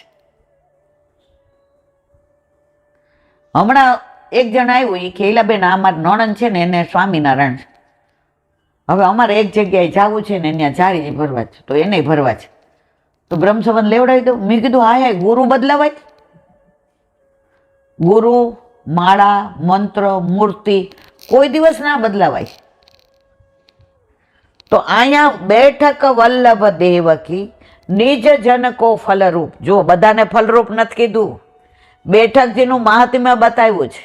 હમણાં એક જણ આવ્યું, એ ખેલાબેન અમારા નણંદ છે ને એને સ્વામિનારાયણ છે. હવે અમારે એક જગ્યાએ જવું છે ને ત્યાં જારી ભરવા છે, તો એને ભરવા છે. તો બ્રહ્મ સંબંધ લેવડાવી દઉં. મેં કીધું હા ગુરુ બદલાવાય. ગુરુ, માળા, મંત્ર, મૂર્તિ કોઈ દિવસ ના બદલાવાય. તો અહીંયા બેઠક વલ્લભ દેવકી નિજ જનકો ફલરૂપ. જો બધાને ફલરૂપ નથી કીધું, બેઠકજીનું મહાત્મ્ય બતાવ્યું છે.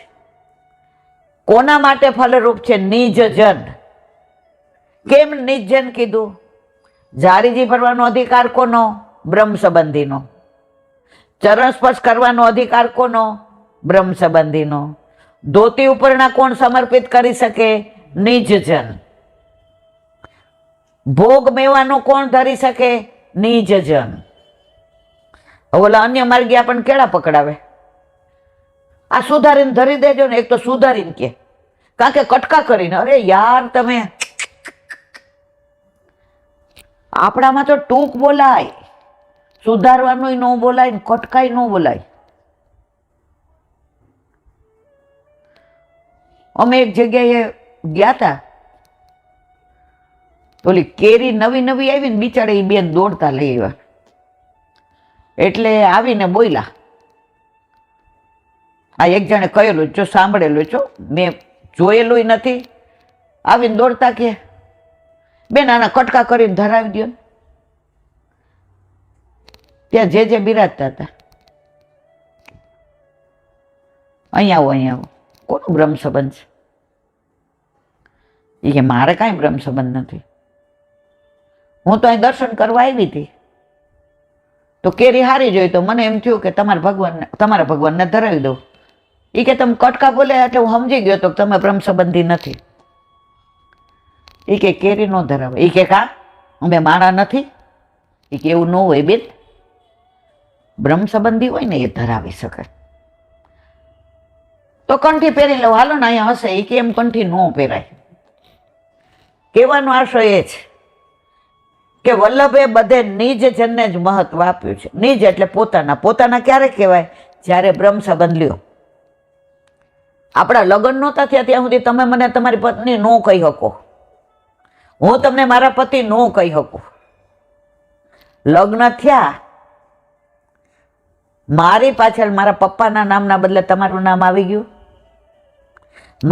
કોના માટે ફલરૂપ છે? નિજજન. કેમ નિજજન કીધું? જારીજી ભરવાનો અધિકાર કોનો? બ્રહ્મ સંબંધીનો. ચરણ સ્પર્શ કરવાનો અધિકાર કોનો? બ્રહ્મ સંબંધીનો. ધોતી ઉપરના કોણ સમર્પિત કરી શકે? નિજજન. ભોગ મેવાનો કોણ ધરી શકે? નિજજન. ઓલા અન્ય માર્ગી આપણને કેળા પકડાવે, આ સુધારીને ધરી દેજો ને. એક તો સુધારીને કે, કારણ કે કટકા કરીને, અરે યાર તમે, આપણામાં તો ટૂંક બોલાય, સુધારવાનું ન બોલાય ને કટકાય ન બોલાય. અમે એક જગ્યાએ ગયા હતા, ઓલી કેરી નવી નવી આવી ને બિચારા એ બેન દોડતા લઈ આવ્યા, એટલે આવીને બોલ્યા. આ એક જણે કહેલું, જો સાંભળેલું છો, મેં જોયેલું નથી. આવીને દોડતા કે, બેન આના કટકા કરીને ધરાવી દો. ત્યાં જે બિરાજતા હતા, અહીંયા આવો, અહીંયા આવો. કોનો બ્રહ્મ સંબંધ છે? એ કે મારે કાંઈ બ્રહ્મ સંબંધ નથી, હું તો અહીં દર્શન કરવા આવી હતી, તો કેરી હારી જોઈ તો મને એમ થયું કે તમારા ભગવાનને ધરાવી દઉં. એ કે તમે કટકા બોલે એટલે હું સમજી ગયો તો તમે બ્રહ્મ સંબંધી નથી. એ કે કેરી નો ધરાવે. એ કે કા અમે મારા નથી? એ કે એવું ન હોય બેન, બ્રહ્મ સંબંધી હોય ને એ ધરાવી શકે. તો કંઠી પહેરી લો, હાલો ને અહીંયા હશે. એ કે એમ કંઠી ન પહેરાય. કહેવાનો આશય એ છે કે વલ્લભે બધે નિજ જનને જ મહત્વ આપ્યું છે. નિજ એટલે પોતાના. પોતાના ક્યારે કહેવાય? જ્યારે બ્રહ્મ સંબંધ લ્યો. આપણા લગ્ન નહોતા થયા ત્યાં સુધી તમે મને તમારી પત્ની ન કહી શકો, હું તમને મારા પતિ ન કહી શકું. લગ્ન થયા, મારી પાછળ મારા પપ્પાના નામના બદલે તમારું નામ આવી ગયું,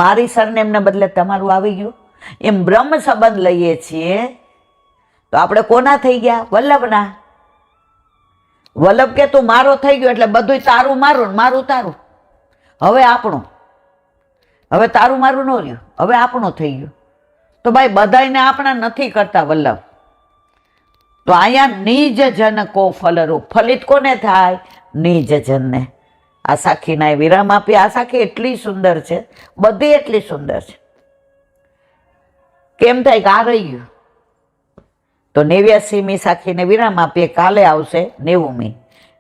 મારી સરનેમને બદલે તમારું આવી ગયું. એમ બ્રહ્મ સંબંધ લઈએ છીએ તો આપણે કોના થઈ ગયા? વલ્લભના. વલ્લભ કે તું મારો થઈ ગયો એટલે બધું તારું મારું ને મારું તારું. હવે આપણું, હવે તારું મારું ન રહ્યું, હવે આપણું થઈ ગયું. તો ભાઈ બધાને આપણા નથી કરતા વલ્લભ. તો અહીંયા નિજ જન કો ફલરૂપ. ફલિત કોને થાય? નિજ જનને. આ સાખીના વિરામ આપી. આ સાખી એટલી સુંદર છે, બધી એટલી સુંદર છે. કેમ થાય કે આ રહી ગયું? તો 89મી સાખીને વિરામ આપીએ. કાલે આવશે 90મી.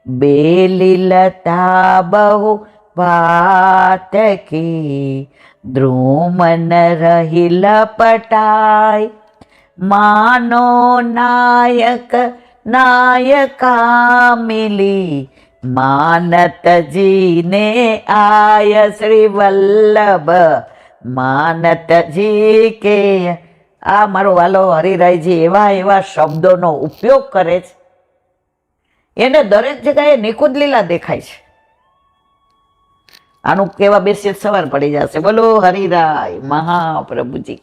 બેલી લતા બહુ વાત કી, દ્રુમન રહી લપટાય, માનો નાયક નાયકા મિલી, માનતજીને આય શ્રી વલ્લભ માનતજી કે. આ મારો વાલો હરિરાયજી એવા એવા શબ્દોનો ઉપયોગ કરે છે, એને દરેક જગ્યાએ નિકુંજ લીલા દેખાય છે. આનું કેવા બેસીએ સવાર પડી જશે. બોલો હરિરાય મહાપ્રભુજી.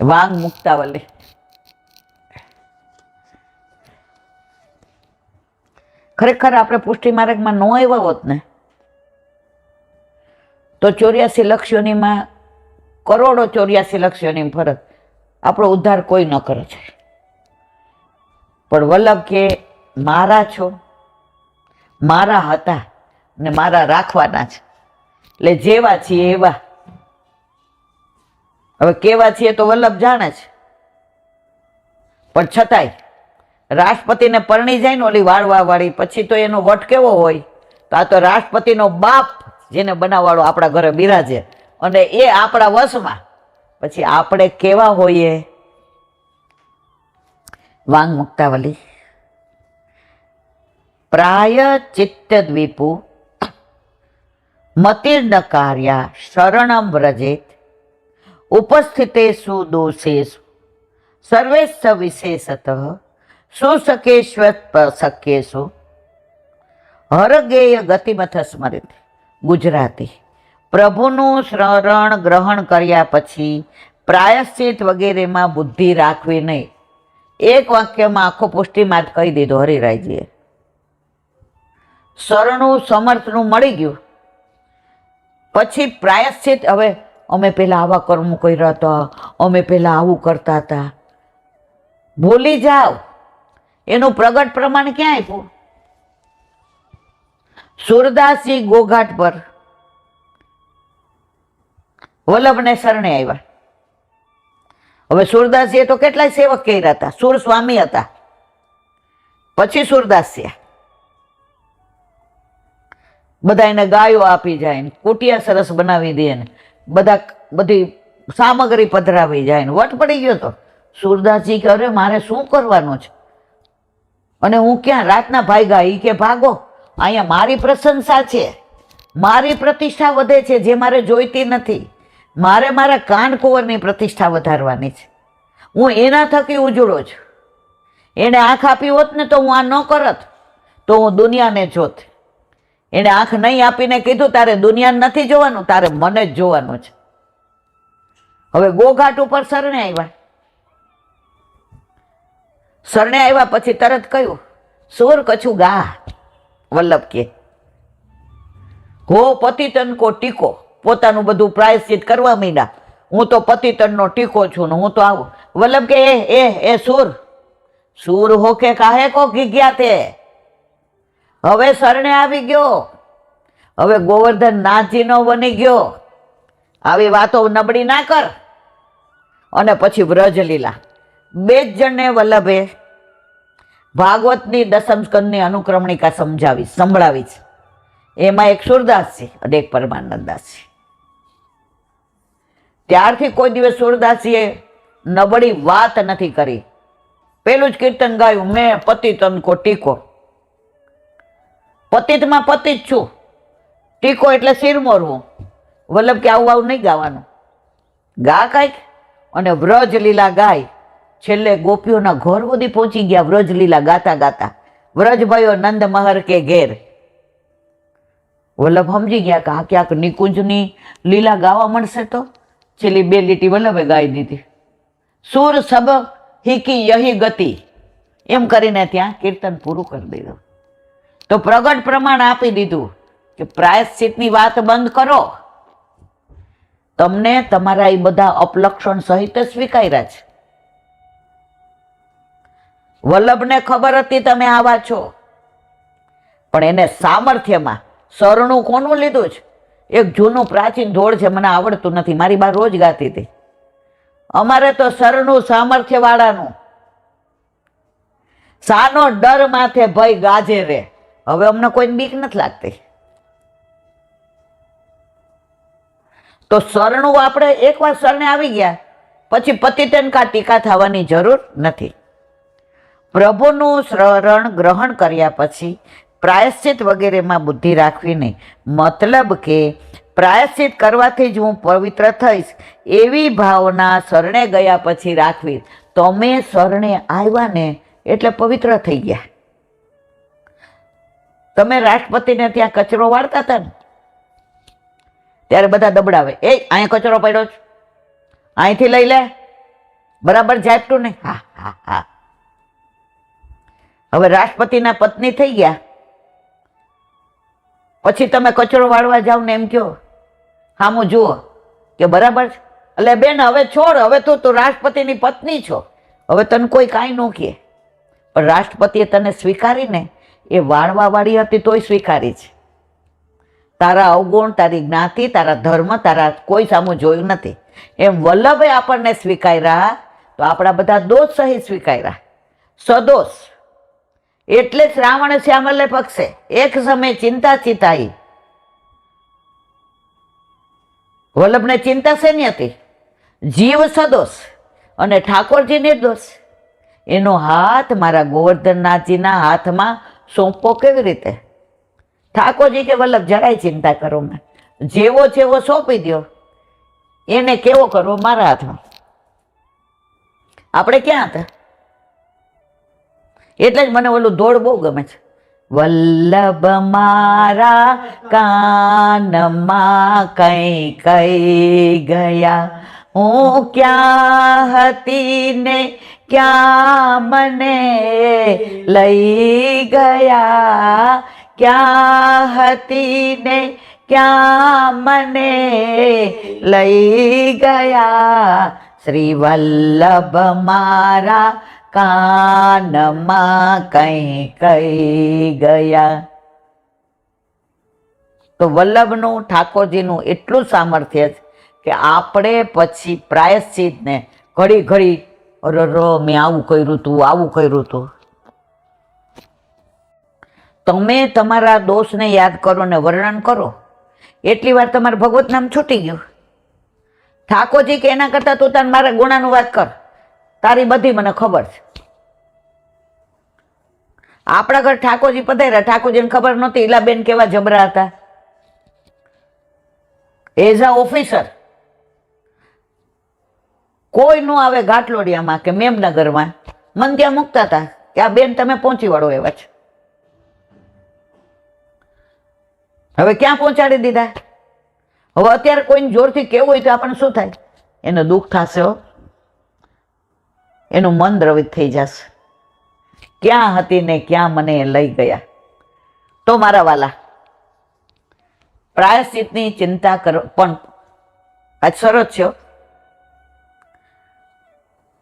વાંગ મુક્તાવલી. ખરેખર આપણે પુષ્ટિ માર્ગમાં ન આવ્યા હોત ને તો 84 લક્ષોનીમાં કરોડો 84 લક્ષોની ફરક આપણો ઉદ્ધાર કોઈ ન કરે છે. પણ વલ્લભ કે મારા છો, મારા હતા ને મારા રાખવાના છે. એટલે જેવા છીએ એવા. હવે કેવા છીએ તો વલ્લભ જાણે છે, પણ છતાંય રાષ્ટ્રપતિને પરણી જાય ને ઓલી વાળવા વાળી, પછી તો એનો વટ કેવો હોય? તો આ તો રાષ્ટ્રપતિનો બાપ જેને બનાવવાળો આપણા ઘરે બિરાજે અને એ આપણા વશમાં, પછી આપણે કેવા હોઈએ? વાંગ મુક્તાવલી. પ્રાય ચિત્ત દ્વીપુ મતિર્ન કાર્યા શરણમ વ્રજેત, ઉપસ્થિતેષુ દોષેષુ સર્વેશ વિશેષતઃ સુસકેશ્વશક્યેષુ હરગેય ગતિમથ સ્મરિત. ગુજરાતી. પ્રભુનું શરણ ગ્રહણ કર્યા પછી પ્રાયશ્ચિત વગેરેમાં બુદ્ધિ રાખવી નહીં. એક વાક્યમાં આખો પુષ્ટિ માર્ગ કહી દીધો હરિરાયજીએ. શરણું સમર્થનું મળી ગયું પછી પ્રાયશ્ચિત. હવે અમે પેલા આવા કર્મો કર્યા હતા, અમે પેલા આવું કરતા હતા, ભૂલી જાઓ. એનું પ્રગટ પ્રમાણ ક્યાં આપ્યું? સુરદાસજી ગોઘાટ પર વલ્લભને શરણે આવ્યા. હવે સુરદાસજીએ તો કેટલાય સેવક કર્યા હતા, સુર સ્વામી હતા, પછી સુરદાસ થયા. બધા એને ગાયો આપી જાય ને કુટિયા સરસ બનાવી દે ને બધી સામગ્રી પધરાવી જાય ને વટ પડી ગયો તો સુરદાસજી કે અરે મારે શું કરવાનું છે અને હું ક્યાં રાતના ભાગ્યા? ઈ કે ભાગો, અહીંયા મારી પ્રશંસા છે, મારી પ્રતિષ્ઠા વધે છે જે મારે જોઈતી નથી. મારે મારા કાનકુંવરની પ્રતિષ્ઠા વધારવાની છે. હું એના થકી ઉજળો છું. એને આંખ આપી હોત ને તો હું આ ન કરત, તો હું દુનિયાને જોત. એને આંખ નહીં આપીને કીધું તારે દુનિયા નથી જોવાનું, તારે મને જ જોવાનું છે. હવે ગોઘાટ ઉપર શરણે આવ્યા. શરણે આવ્યા પછી તરત કહ્યું, સોર કછું ગા. વલ્લભ કે હો પતિતન કો ટીકો. પોતાનું બધું પ્રાયશ્ચિત કરવા માંડ્યા. હું તો પતિતનનો ટીકો છું ને હું તો આવું. વલ્લભ કે એ સુર સુર હો કે કાહે કો ગયા તે? હવે શરણે આવી ગયો, હવે ગોવર્ધન નાથજીનો બની ગયો. આવી વાતો નબળી ના કર. અને પછી વ્રજલીલા. બે જ જણને વલ્લભે ભાગવતની દસમ સ્કંદની અનુક્રમણિકા સંભળાવી છે. એમાં એક સુરદાસજી અને એક પરમાનંદદાસજી. ત્યારથી કોઈ દિવસ સુરદાસજીએ નબળી વાત નથી કરી. પેલું જ કીર્તન ગાયું, મેં પતિતન કો ટીકો. પતિતમાં પતિત છું, ટીકો એટલે શિર મોરવું. વલ્લભ કે આવું નહીં ગાવાનું, ગા કાંઈક. અને વ્રજલીલા ગાય. છેલ્લે ગોપીઓના ઘર સુધી પહોંચી ગયા વ્રજલીલા ગાતા ગાતા. વ્રજભાઈઓ નંદ મહર કે ઘેર. વલ્લભ સમજી ગયા કે આ ક્યાંક નિકુંજની લીલા ગાવા મળશે તો છેલ્લી બે લીટી વલ્લભે ગાઈ દીધી. સુર સબ હિકી યહી ગતિ એમ કરીને ત્યાં કીર્તન પૂરું કરી દીધું. તો પ્રગટ પ્રમાણ આપી દીધું કે પ્રાયશ્ચિતની વાત બંધ કરો. તમને તમારા એ બધા અપલક્ષણ સહિત સ્વીકાર્યા છે. વલ્લભને ખબર હતી તમે આવા છો, પણ એને સામર્થ્યમાં સરણું કોનું લીધું છે? એક જૂનું પ્રાચીન ધોળ છે, મને આવડતું નથી, મારી બા રોજ ગાતી હતી. અમારે તો સરણું સામર્થ્ય વાળાનું. સાનો ડર માથે ભય ગાજે રે. હવે અમને કોઈ બીક નથી લાગતી. તો શરણું આપણે એકવાર શરણે આવી ગયા પછી પતિતન કા ટીકા થવાની જરૂર નથી. પ્રભુનું શરણ ગ્રહણ કર્યા પછી પ્રાયશ્ચિત વગેરેમાં બુદ્ધિ રાખવી નહીં. મતલબ કે પ્રાયશ્ચિત કરવાથી જ હું પવિત્ર થઈશ એવી ભાવના શરણે ગયા પછી રાખવી. તમે શરણે આવ્યા ને એટલે પવિત્ર થઈ ગયા. તમે રાષ્ટ્રપતિને ત્યાં કચરો વાળતા હતા ને ત્યારે બધા દબડાવે, એ અહીંયા કચરો પડ્યો છે, અહીંથી લઈ લે, બરાબર ઝાપટું નહીં. હા હા હા. હવે રાષ્ટ્રપતિના પત્ની થઈ ગયા પછી તમે કચરો વાળવા જાવ ને એમ કહો, હામું જુઓ કે બરાબર છે. એટલે બેન હવે છોડ, હવે તું રાષ્ટ્રપતિની પત્ની છો, હવે તને કોઈ કાંઈ ન કહે. પણ રાષ્ટ્રપતિએ તને સ્વીકારીને એ વાળવા વાળી હતી તોય સ્વીકારી છે. તારા અવગુણ, તારી જ્ઞાતિ, તારા ધર્મ, તારા કોઈ સામું જોયું નથી. એમ વલ્લભે આપણને સ્વીકાર્યા તો આપણા બધા દોષ સહિત સ્વીકાર્યા, સદોષ. એટલે જ રાવણ શ્યામલે પક્ષે એક સમય ચિંતા ચિતાઈ. વલ્લભને ચિંતા શેની હતી? જીવ સદોષ અને ઠાકોરજી નિર્દોષ. એનો હાથ મારા ગોવર્ધનનાથજીના હાથમાં સોંપવો કેવી રીતે? ઠાકોરજી કે વલ્લભ જરાય ચિંતા કરો, મેં જેવો જેવો સોંપી દો, એને કેવો કરવો મારા હાથમાં. આપણે ક્યાં હતા? એટલે જ મને ઓલું ધોળ બહુ ગમે છે. વલ્લભ મારા કાનમાં કઈ કઈ ગયા, હું ક્યાં હતી ને ક્યાં મને લઈ ગયા, ક્યાં હતી ને ક્યાં મને લઈ ગયા, શ્રી વલ્લભ મારા કાનમાં કઈ કઈ ગયા. તો વલ્લભનું ઠાકોરજીનું એટલું સામર્થ્ય છે કે આપણે પછી પ્રાયશ્ચિતને ઘડી ઘડી મેં આવું કર્યું હતું, આવું કર્યું હતું. તમે તમારા દોષને યાદ કરો ને વર્ણન કરો, એટલી વાર તમારે ભગવત નામ છૂટી ગયું. ઠાકોરજી કે એના કરતા તું તાર મારા ગુણાનું વાત કર, તારી બધી મને ખબર છે. આપણા ઘર ઠાકોરજી પધાર્યા, ઠાકોરજીને ખબર નહોતી ઈલાબેન કેવા જબરા હતા. એઝ અ ઓફિસર કોઈ નો આવે ઘાટલોડિયામાં કે મેમનગરમાં, મન ત્યાં મૂકતા હતા કે આ બેન તમે પહોંચી વળો એવા છે. હવે ક્યાં પહોંચાડી દીધા. હવે અત્યારે કોઈને જોરથી કેવું હોય તો આપણને શું થાય? એને દુઃખ થશે, એનું મન દ્રવિત થઈ જશે. ક્યાં હતી ને ક્યાં મને લઈ ગયા. તો મારા વાલા, પ્રાયશ્ચિતની ચિંતા કરો, પણ આજ સરસ છે.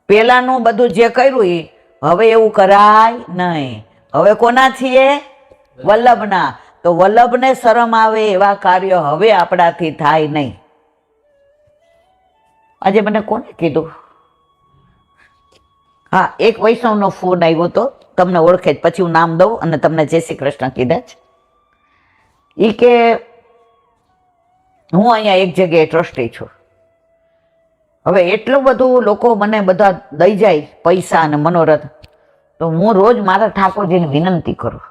પેલાનું બધું જે કર્યું એ હવે એવું કરાય નહીં. હવે કોના છીએ? વલ્લભના. તો વલ્લભને શરમ આવે એવા કાર્ય હવે આપણાથી થાય નહીં. આજે મને કોને કીધું? હા, એક વૈષ્ણવનો ફોન આવ્યો તો, તમને ઓળખે જ, પછી હું નામ દઉં અને તમને જય શ્રી કૃષ્ણ કીધા જ. એ કે હું અહીંયા એક જગ્યાએ ટ્રસ્ટી છું. હવે એટલું બધું લોકો મને બધા દઈ જાય પૈસા અને મનોરથ, તો હું રોજ મારા ઠાકોરજીને વિનંતી કરું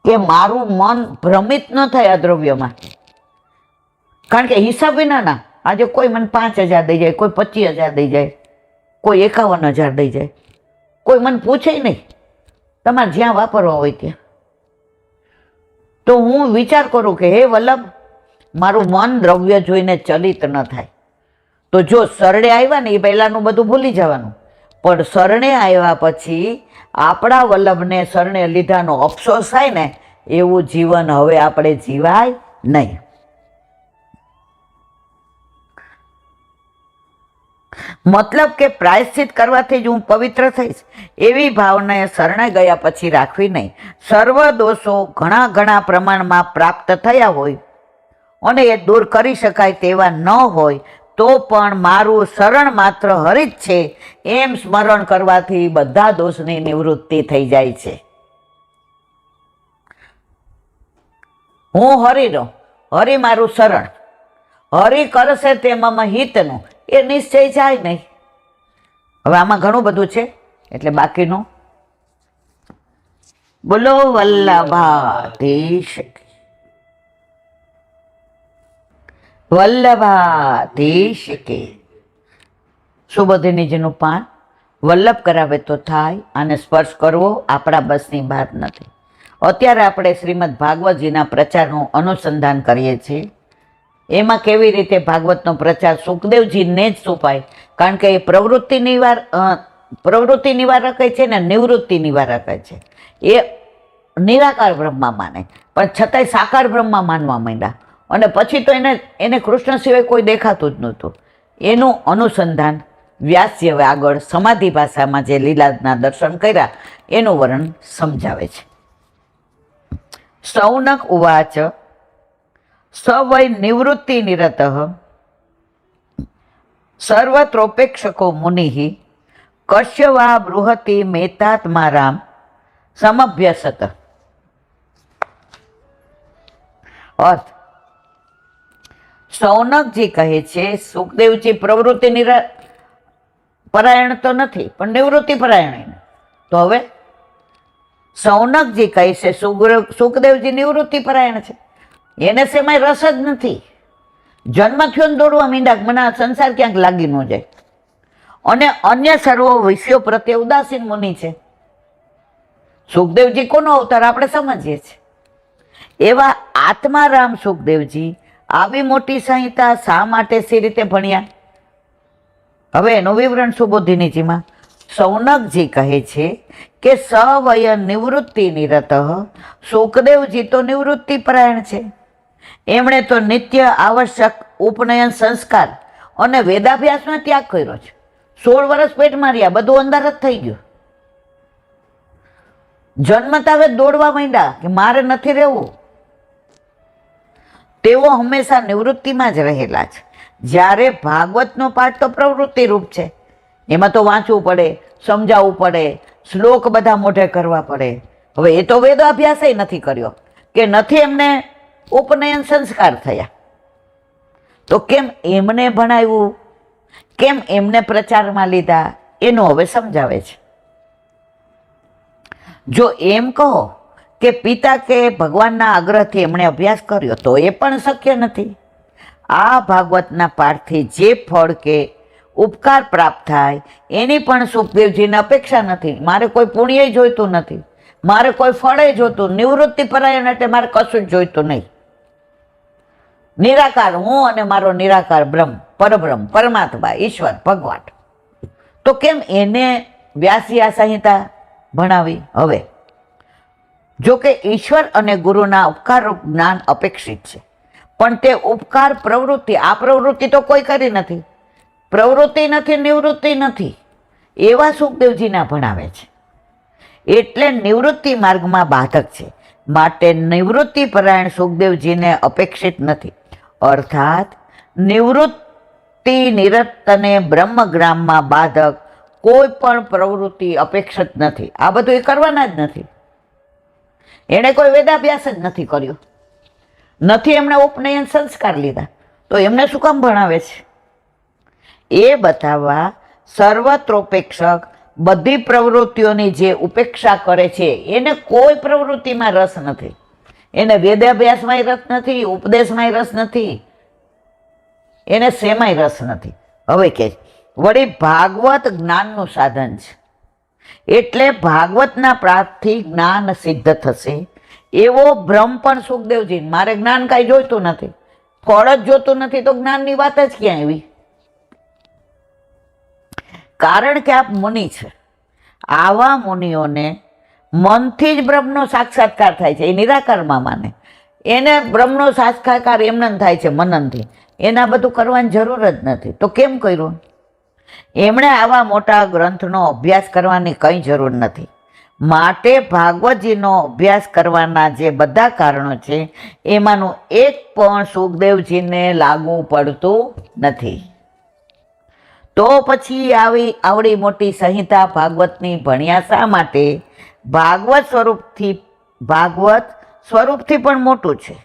કે મારું મન ભ્રમિત ન થાય આ દ્રવ્યમાં. કારણ કે હિસાબ વિનાના આજે કોઈ મને 5,000 દઈ જાય, કોઈ 25,000 દઈ જાય, કોઈ 51,000 દઈ જાય, કોઈ મને પૂછે નહીં, તમારે જ્યાં વાપરવા હોય ત્યાં. તો હું વિચાર કરું કે હે વલ્લભ, મારું મન દ્રવ્ય જોઈને ચલિત ન થાય. તો જો શરણે આવ્યા ને એ પહેલાનું બધું ભૂલી જવાનું, પણ શરણે આવ્યા પછી આપણા વલ્લભને શરણે લીધાનો અફસોસ થાય ને, એવું જીવન હવે આપણે જીવાય નહીં. મતલબ કે પ્રાયશ્ચિત કરવાથી જ હું પવિત્ર થઈશ એવી ભાવના શરણે ગયા પછી રાખવી નહીં. સર્વ દોષો ઘણા ઘણા પ્રમાણમાં પ્રાપ્ત થયા હોય અને એ દૂર કરી શકાય તેવા ન હોય તો પણ મારું શરણ માત્ર હરિ જ છે એમ સ્મરણ કરવાથી બધા દોષની નિવૃત્તિ થઈ જાય છે. હું હરિનો, હરિ મારું શરણ, હરિ કરશે તે મમ હિતનું, એ નિશ્ચય જાય નહીં. હવે આમાં ઘણું બધું છે એટલે બાકીનું બોલો વલ્લભાધીશ વલ્લભાધીશ કે. સુબોધિનીજીનું પાન વલ્લભ કરાવે તો થાય, આને સ્પર્શ કરવો આપણા બસની વાત નથી. અત્યારે આપણે શ્રીમદ ભાગવતજીના પ્રચારનું અનુસંધાન કરીએ છીએ. એમાં કેવી રીતે ભાગવતનો પ્રચાર સુખદેવજીને જ સોંપાય, કારણ કે એ પ્રવૃત્તિ નિવારક છે ને નિવૃત્તિ નિવારક છે. એ નિરાકાર બ્રહ્મા માને, પણ છતાંય સાકાર બ્રહ્મા માનવા માંડ્યા, અને પછી તો એને કૃષ્ણ સિવાય કોઈ દેખાતું જ નહોતું. એનું અનુસંધાન વ્યાસજી હવે આગળ સમાધિ ભાષામાં જે લીલાના દર્શન કર્યા એનું વર્ણન સમજાવે છે. સૌનક ઉવાચ સ વૈ નિવૃત્તિ નિરત સર્વત્રોપેક્ષકો મુનિ કશ્યવા બૃહતિ મેતાત્મારામ સમભ્યસત. અર્થ, સૌનકજી કહે છે સુખદેવજી પ્રવૃત્તિ પરાયણ તો નથી પણ નિવૃત્તિ પરાયણ. તો હવે સૌનકજી કહે છે સુખદેવજી નિવૃત્તિ પરાયણ છે, એને શેમાં રસ જ નથી. જન્મ થયો ને દોડવા મીંડા, મને આ સંસાર ક્યાંક લાગી ન જાય. અને અન્ય સર્વ વિષયો પ્રત્યે ઉદાસીન મુનિ છે. સુખદેવજી કોનો અવતાર આપણે સમજીએ છીએ. એવા આત્મારામ સુખદેવજી આવી મોટી સંહિતા શા માટે સી રીતે ભણ્યા? હવે એનું વિવરણ સુબોધિનીજીમાં સૌનકજી કહે છે કે સવય નિવૃત્તિ નિરત, સુખદેવજી તો નિવૃત્તિ પરાયણ છે. એમણે તો નિત્ય આવશ્યક ઉપનયન સંસ્કાર અને વેદાભ્યાસનો ત્યાગ કર્યો છે. 16 વર્ષ પેટમાં રહ્યા, બધું અંધાર જ થઈ ગયું. જન્મતા હવે દોડવા માંડ્યા કે મારે નથી રહેવું. તેઓ હંમેશા નિવૃત્તિમાં જ રહેલા છે. જ્યારે ભાગવતનો પાઠ તો પ્રવૃત્તિ રૂપ છે, એમાં તો વાંચવું પડે, સમજાવવું પડે, શ્લોક બધા મોઢે કરવા પડે. હવે એ તો વેદાભ્યાસ નથી કર્યો કે નથી એમને ઉપનયન સંસ્કાર થયા, તો કેમ એમને ભણાવ્યું, કેમ એમને પ્રચારમાં લીધા, એનું હવે સમજાવે છે. જો એમ કહો કે પિતા કે ભગવાનના આગ્રહથી એમણે અભ્યાસ કર્યો તો એ પણ શક્ય નથી. આ ભાગવતના પાઠથી જે ફળ કે ઉપકાર પ્રાપ્ત થાય એની પણ સુખદેવજીને અપેક્ષા નથી. મારે કોઈ પુણ્ય જોઈતું નથી, મારે કોઈ ફળે જોતું, નિવૃત્તિ પરાયણ એટલે મારે કશું જ જોઈતું નહીં. નિરાકાર હું અને મારો નિરાકાર બ્રહ્મ, પરબ્રહ્મ, પરમાત્મા, ઈશ્વર, ભગવાન. તો કેમ એને વ્યાસી આ સંહિતા ભણાવી? હવે જો કે ઈશ્વર અને ગુરુના ઉપકારરૂપ જ્ઞાન અપેક્ષિત છે, પણ તે ઉપકાર પ્રવૃત્તિ, આ પ્રવૃત્તિ તો કોઈ કરી નથી, પ્રવૃત્તિ નથી, નિવૃત્તિ નથી, એવા સુખદેવજીના ભણાવે છે. એટલે નિવૃત્તિ માર્ગમાં બાધક છે, માટે નિવૃત્તિ પરાયણ સુખદેવજીને અપેક્ષિત નથી. અર્થાત નિવૃત્તિ નિરતને બ્રહ્મગ્રામમાં બાધક કોઈ પણ પ્રવૃત્તિ અપેક્ષિત નથી. આ બધું એ કરવાના જ નથી. એણે કોઈ વેદાભ્યાસ જ નથી કર્યો, નથી એમણે ઉપનયન સંસ્કાર લીધા, તો એમને શું કામ ભણાવે છે? એ બતાવવા સર્વત્રોપેક્ષક, બધી પ્રવૃત્તિઓની જે ઉપેક્ષા કરે છે એને કોઈ પ્રવૃત્તિમાં રસ નથી, એને વેદાભ્યાસમાંય રસ નથી, ઉપદેશમાંય રસ નથી, એને શેમાંય રસ નથી. હવે કે વળી ભાગવત જ્ઞાનનું સાધન છે, એટલે ભાગવતના પ્રાપ્તથી જ્ઞાન સિદ્ધ થશે. એવો ભ્રમ પણ સુખદેવજી, મારે જ્ઞાન કાંઈ જોઈતું નથી, ફળ જ જોતું નથી, તો જ્ઞાનની વાત જ ક્યાં આવી? કારણ કે આપ મુનિ છે. આવા મુનિઓને મનથી જ બ્રહ્મનો સાક્ષાત્કાર થાય છે. એ નિરાકારમાં માને, એને બ્રહ્મનો સાક્ષાત્કાર એમને થાય છે મનનથી. એના બધું કરવાની જરૂર જ નથી. તો કેમ કર્યું? એમણે આવા મોટા ગ્રંથનો અભ્યાસ કરવાની કંઈ જરૂર નથી. માટે ભાગવતજીનો અભ્યાસ કરવાના જે બધા કારણો છે એમાંનું એક પણ સુખદેવજીને લાગુ પડતું નથી. તો પછી આવડી મોટી સંહિતા ભાગવતની ભણ્યા શા માટે? ભાગવત સ્વરૂપથી પણ મોટું છે.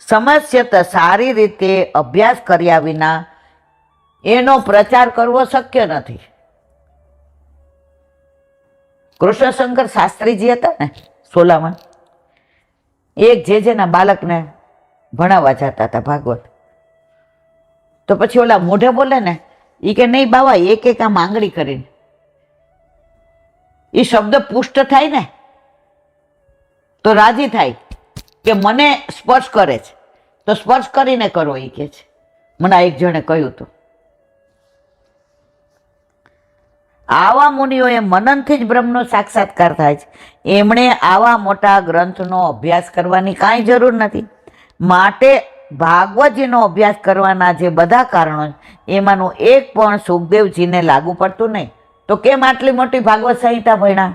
સમસ્યા સારી રીતે અભ્યાસ કર્યા વિના એનો પ્રચાર કરવો શક્ય નથી. કૃષ્ણશંકર શાસ્ત્રીજી હતા ને સોલામાં, એક જેના બાળકને ભણાવવા જતા હતા ભાગવત, તો પછી ઓલા મોઢે બોલે ને, એ કે નહીં બાવા, એક આમ આંગળી કરીને એ શબ્દ પુષ્ટ થાય ને તો રાજી થાય કે મને સ્પર્શ કરે છે, તો સ્પર્શ કરીને કરો, એ કે છે. મને એક જણે કહ્યું હતું. આવા મુનિઓએ મનનથી જ બ્રહ્મનો સાક્ષાત્કાર થાય છે. એમણે આવા મોટા ગ્રંથનો અભ્યાસ કરવાની કાંઈ જરૂર નથી. માટે ભાગવતજીનો અભ્યાસ કરવાના જે બધા કારણો એમાંનું એક પણ સુખદેવજીને લાગુ પડતું નહીં. તો કેમ આટલી મોટી ભાગવત સંહિતા ભણ્યા?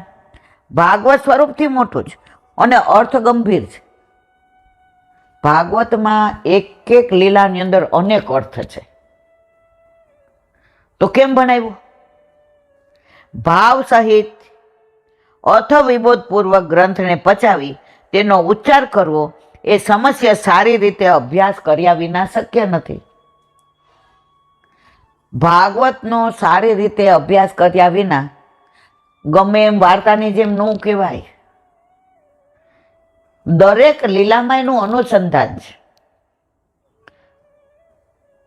ભાગવત સ્વરૂપથી મોટું છે અને અર્થ ગંભીર છે. ભાગવતમાં એક એક લીલાની અંદર અનેક અર્થ છે, તો કેમ ભણાવ્યું? ભાવ સહિત અર્થ વિબોધપૂર્વક ગ્રંથને પચાવી તેનો ઉચ્ચાર કરવો એ સમસ્યા સારી રીતે અભ્યાસ કર્યા વિના શક્ય નથી. ભાગવતનો સારી રીતે અભ્યાસ કર્યા વિના ગમે એમ વાર્તાની જેમ ન કહેવાય. દરેક લીલામાં એનું અનુસંધાન છે.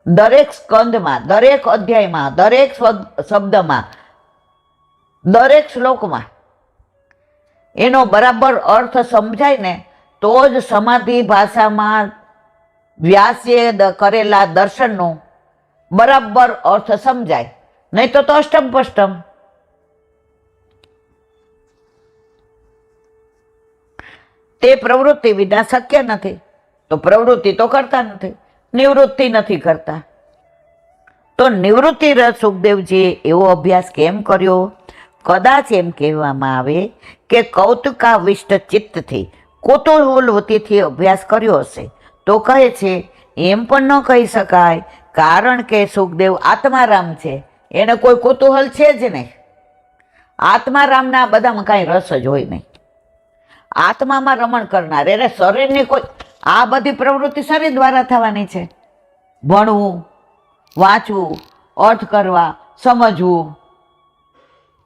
દરેક સ્કંદમાં, દરેક અધ્યાયમાં, દરેક શબ્દમાં, દરેક શ્લોકમાં એનો બરાબર અર્થ સમજાય ને તો જ સમાધિ ભાષામાં વ્યાસે કરેલા દર્શનનો બરાબર અર્થ સમજાય, નહીં તો અષ્ટમ પષ્ટમ. તે પ્રવૃત્તિ વિના શક્ય નથી. તો પ્રવૃત્તિ તો કરતા નથી, નિવૃત્તિ નથી કરતા. તો નિવૃત્તિ રસ સુખદેવજીએ એવો અભ્યાસ કેમ કર્યો? કદાચ એમ કહેવામાં આવે કે કૌતુકાવિષ્ટ ચિત્તથી, કુતૂહલવૃત્તિથી અભ્યાસ કર્યો હશે. તો કહે છે એમ પણ ન કહી શકાય, કારણ કે સુખદેવ આત્મારામ છે, એને કોઈ કુતૂહલ છે જ નહીં. આત્મારામના બધામાં કાંઈ રસ જ હોય નહીં. આત્મામાં રમણ કરનાર, એટલે શરીરની કોઈ, આ બધી પ્રવૃત્તિ શરીર દ્વારા થવાની છે. ભણવું, વાંચવું, અર્થ કરવા, સમજવું,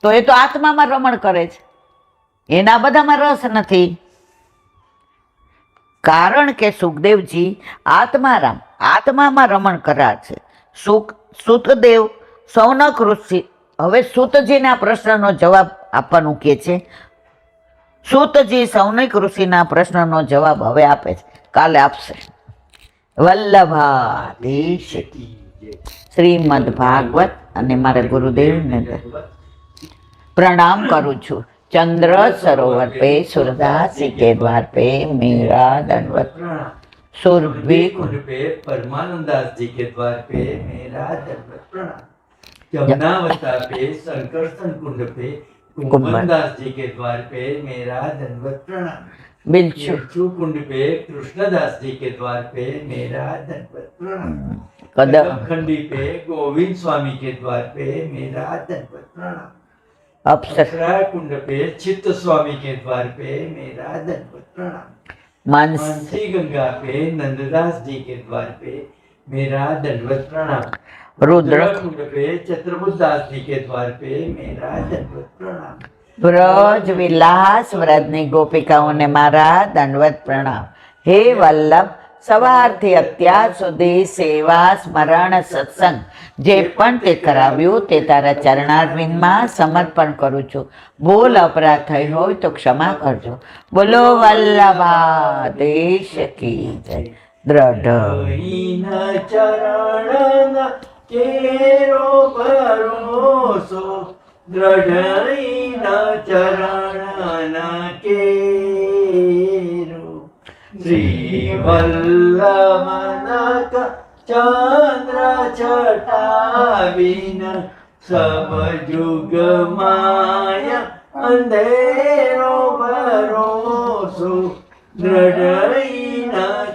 તો એ તો આત્મામાં રમણ કરે છે, એના બધામાં રસ નથી. કારણ કે સુખદેવજી આત્મારામ, આત્મામાં રમણ કરાર છે. સુતદેવ સૌનક ઋષિ, હવે સુતજીના પ્રશ્નનો જવાબ આપવાનું કહે છે. સુતજી સૌનક ઋષિના પ્રશ્નનો જવાબ હવે આપે છે, કાલે આપશે. વલ્લભાધીશ શ્રીમદ ભાગવત. અને મારા ગુરુદેવને પ્રણામ કરું છું. चंद्र सरोवर पे सूरदासी के द्वार पे मेरा दंडवत प्रणाम. सुरभि कुंड पे परमानंदास जी के द्वार पे मेरा दंडवत प्रणाम. जमुनावता पे संकर्षण कुंड पे कुंभनदास जी के द्वार पे मेरा दंडवत प्रणाम. बिच्छू कुंड पे कृष्णदास जी के द्वार पे मेरा दंडवत प्रणाम. कदमखंडी पे गोविंद स्वामी के द्वार पे मेरा दंडवत प्रणाम. अप्सरा कुंड पे चित्त स्वामी के द्वार पे मेरा दंडवत प्रणाम. मानसी गंगा पे नंददास जी के द्वार पे मेरा दंडवत प्रणाम. रुद्र कुंड पे चतुर्भुजदास जी के द्वार पे मेरा दंडवत प्रणाम. ब्रज विलास व्रजनी गोपिकाओं ने मारा दंडवत प्रणाम. हे वल्लभ, સવારથી અત્યાર સુધી સેવા, સ્મરણ, સત્સંગ જે પણ તે કરાવ્યું તે તારા ચરણારવિંદમાં સમર્પણ કરું છું. ભૂલ અપરાધ થઈ હોય તો ક્ષમા કરજો. બોલો વલ્લભાધીશ કી જય. દ્રઢ ચરણ કેરો ભરોસો, દ્રઢ ચરણ કેરો. श्री वल्लभनक चंद्र छटाविन, सब जुग माया अंधेरो भरोसो, दृढ़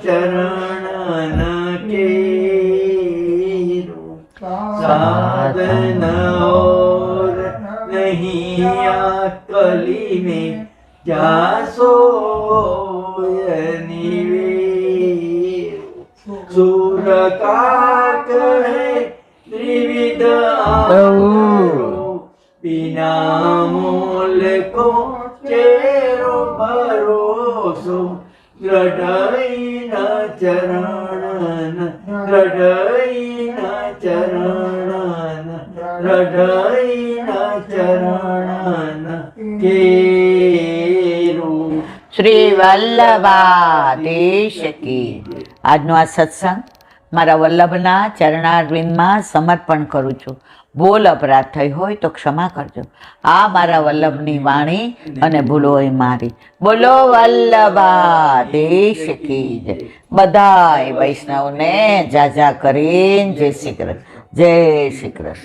चरण केरो. साधन और नहीं आकली में जासो सूर का कहे त्रिविध बिना मूल को चेरो भरोसो, दृढ़ चरण, दृढ़ चरण, दृढ़ चरण केरो. શ્રી વલ્લભાધીશ કી. આજનો આ સત્સંગ મારા વલ્લભના ચરણારવિંદમાં સમર્પણ કરું છું. ભૂલ અપરાધ થઈ હોય તો ક્ષમા કરજો. આ મારા વલ્લભની વાણી અને ભૂલો એ મારી. બોલો વલ્લભાધીશ કી જય. બધાય વૈષ્ણવને જાજા કરીને જય શ્રી કૃષ્ણ, જય શ્રી કૃષ્ણ.